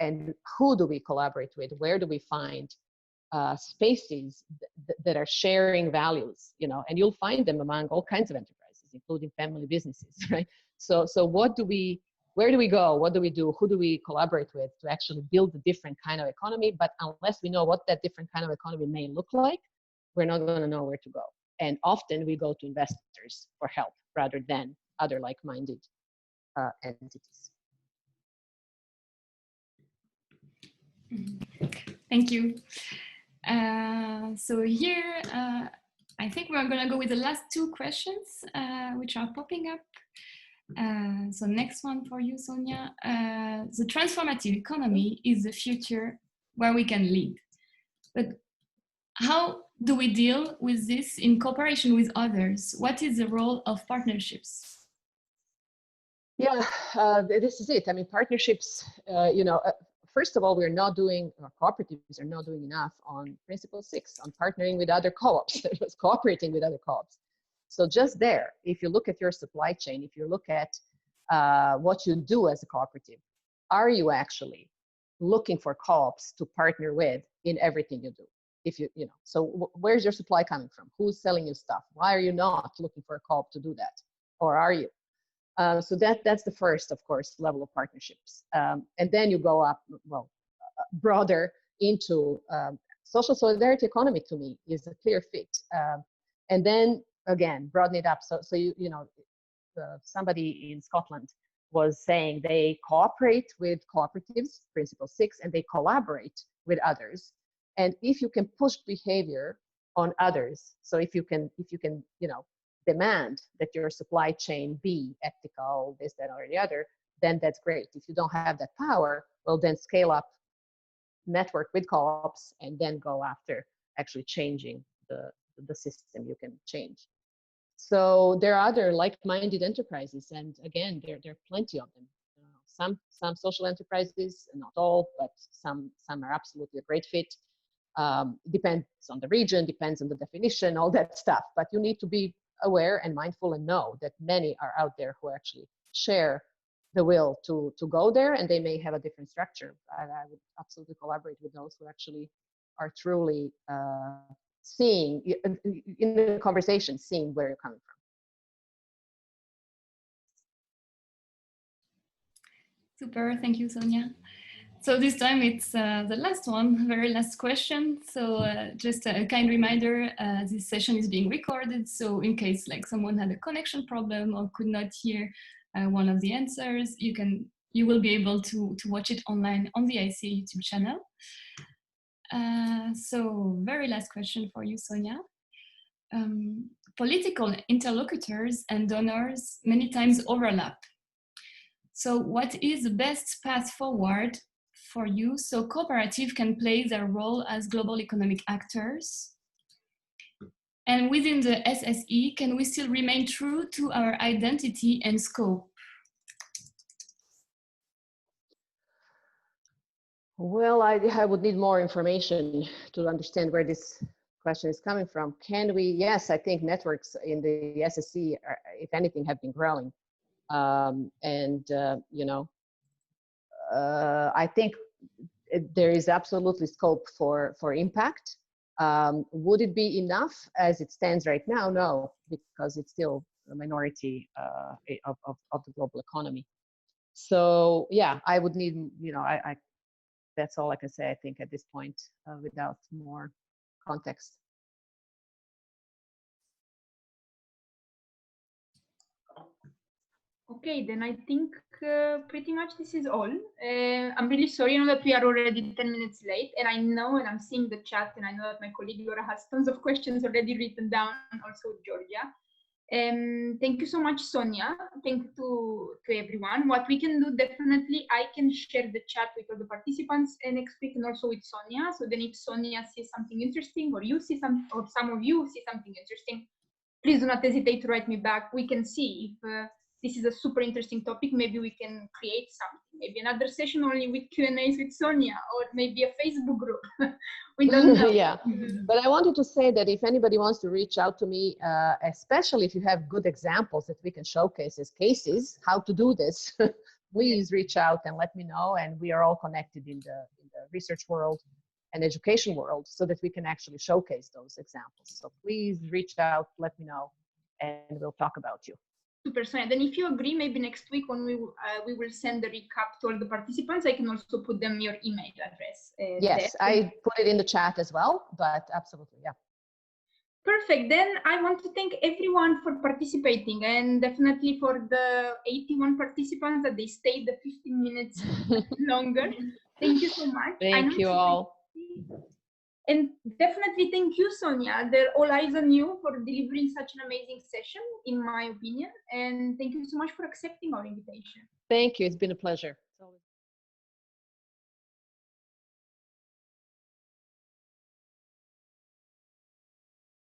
and who do we collaborate with, where do we find spaces that are sharing values, you know, and you'll find them among all kinds of enterprises, including family businesses, right? So where do we go, what do we do, who do we collaborate with to actually build a different kind of economy? But unless we know what that different kind of economy may look like, we're not going to know where to go. And often we go to investors for help rather than other like-minded entities. Thank you. So here, I think we're going to go with the last two questions, which are popping up. So next one for you, Sonja. The transformative economy is the future where we can lead. But how do we deal with this in cooperation with others? What is the role of partnerships? Yeah, this is it. I mean, partnerships, you know, first of all, we're not doing, or cooperatives are not doing enough on Principle 6, on partnering with other co-ops, cooperating with other co-ops. So just there, if you look at your supply chain, if you look at what you do as a cooperative, are you actually looking for co-ops to partner with in everything you do? If you know, so where's your supply coming from? Who's selling you stuff? Why are you not looking for a co-op to do that? Or are you? So that's the first, of course, level of partnerships. And then you go up, well, broader into social solidarity economy, to me, is a clear fit. And then, again, broaden it up. So you know, somebody in Scotland was saying they cooperate with cooperatives, principle 6, and they collaborate with others. And if you can push behavior on others, so if you can, you know, demand that your supply chain be ethical, this, that, or the other, then that's great. If you don't have that power, well, then scale up, network with co-ops, and then go after actually changing the system you can change. So there are other like-minded enterprises, and again, there are plenty of them. Some social enterprises, not all, but some are absolutely a great fit. Depends on the region, depends on the definition, all that stuff. But you need to be aware and mindful and know that many are out there who actually share the will to go there, and they may have a different structure. I would absolutely collaborate with those who actually are truly seeing, in the conversation, seeing where you're coming from. Super, thank you, Sonja. So this time it's the last one, very last question. So just a kind reminder, this session is being recorded. So in case like someone had a connection problem or could not hear one of the answers, you will be able to watch it online on the ICA YouTube channel. So very last question for you, Sonja. Political interlocutors and donors many times overlap. So what is the best path forward for you so cooperative can play their role as global economic actors? And within the SSE, can we still remain true to our identity and scope? Well, I would need more information to understand where this question is coming from. Can we? Yes, I think networks in the SSE, are, if anything, have been growing. You know, I think there is absolutely scope for impact. Would it be enough as it stands right now? No, because it's still a minority of the global economy. So yeah, I would need, you know, that's all I can say, I think, at this point, without more context. Okay, then I think pretty much this is all. I'm really sorry, you know, that we are already 10 minutes late, and I know, and I'm seeing the chat, and I know that my colleague Laura has tons of questions already written down, also with Georgia. Thank you so much, Sonja. Thank you to everyone. What we can do, definitely, I can share the chat with all the participants next week, and also with Sonja. So then if Sonja sees something interesting, or you see some, or some of you see something interesting, please do not hesitate to write me back. We can see if this is a super interesting topic. Maybe we can create something, maybe another session only with Q&As with Sonja, or maybe a Facebook group. We don't know. Yeah, but I wanted to say that if anybody wants to reach out to me, especially if you have good examples that we can showcase as cases, how to do this, please reach out and let me know. And we are all connected in the research world and education world, so that we can actually showcase those examples. So please reach out, let me know, and we'll talk about you. Super, Sonja. Then if you agree, maybe next week when we will send the recap to all the participants, I can also put them your email address. Yes, there. I put it in the chat as well, but absolutely, yeah. Perfect. Then I want to thank everyone for participating, and definitely for the 81 participants that they stayed the 15 minutes longer. Thank you so much. Thank you all. And definitely thank you, Sonja. They're all eyes on you for delivering such an amazing session, in my opinion. And thank you so much for accepting our invitation. Thank you. It's been a pleasure.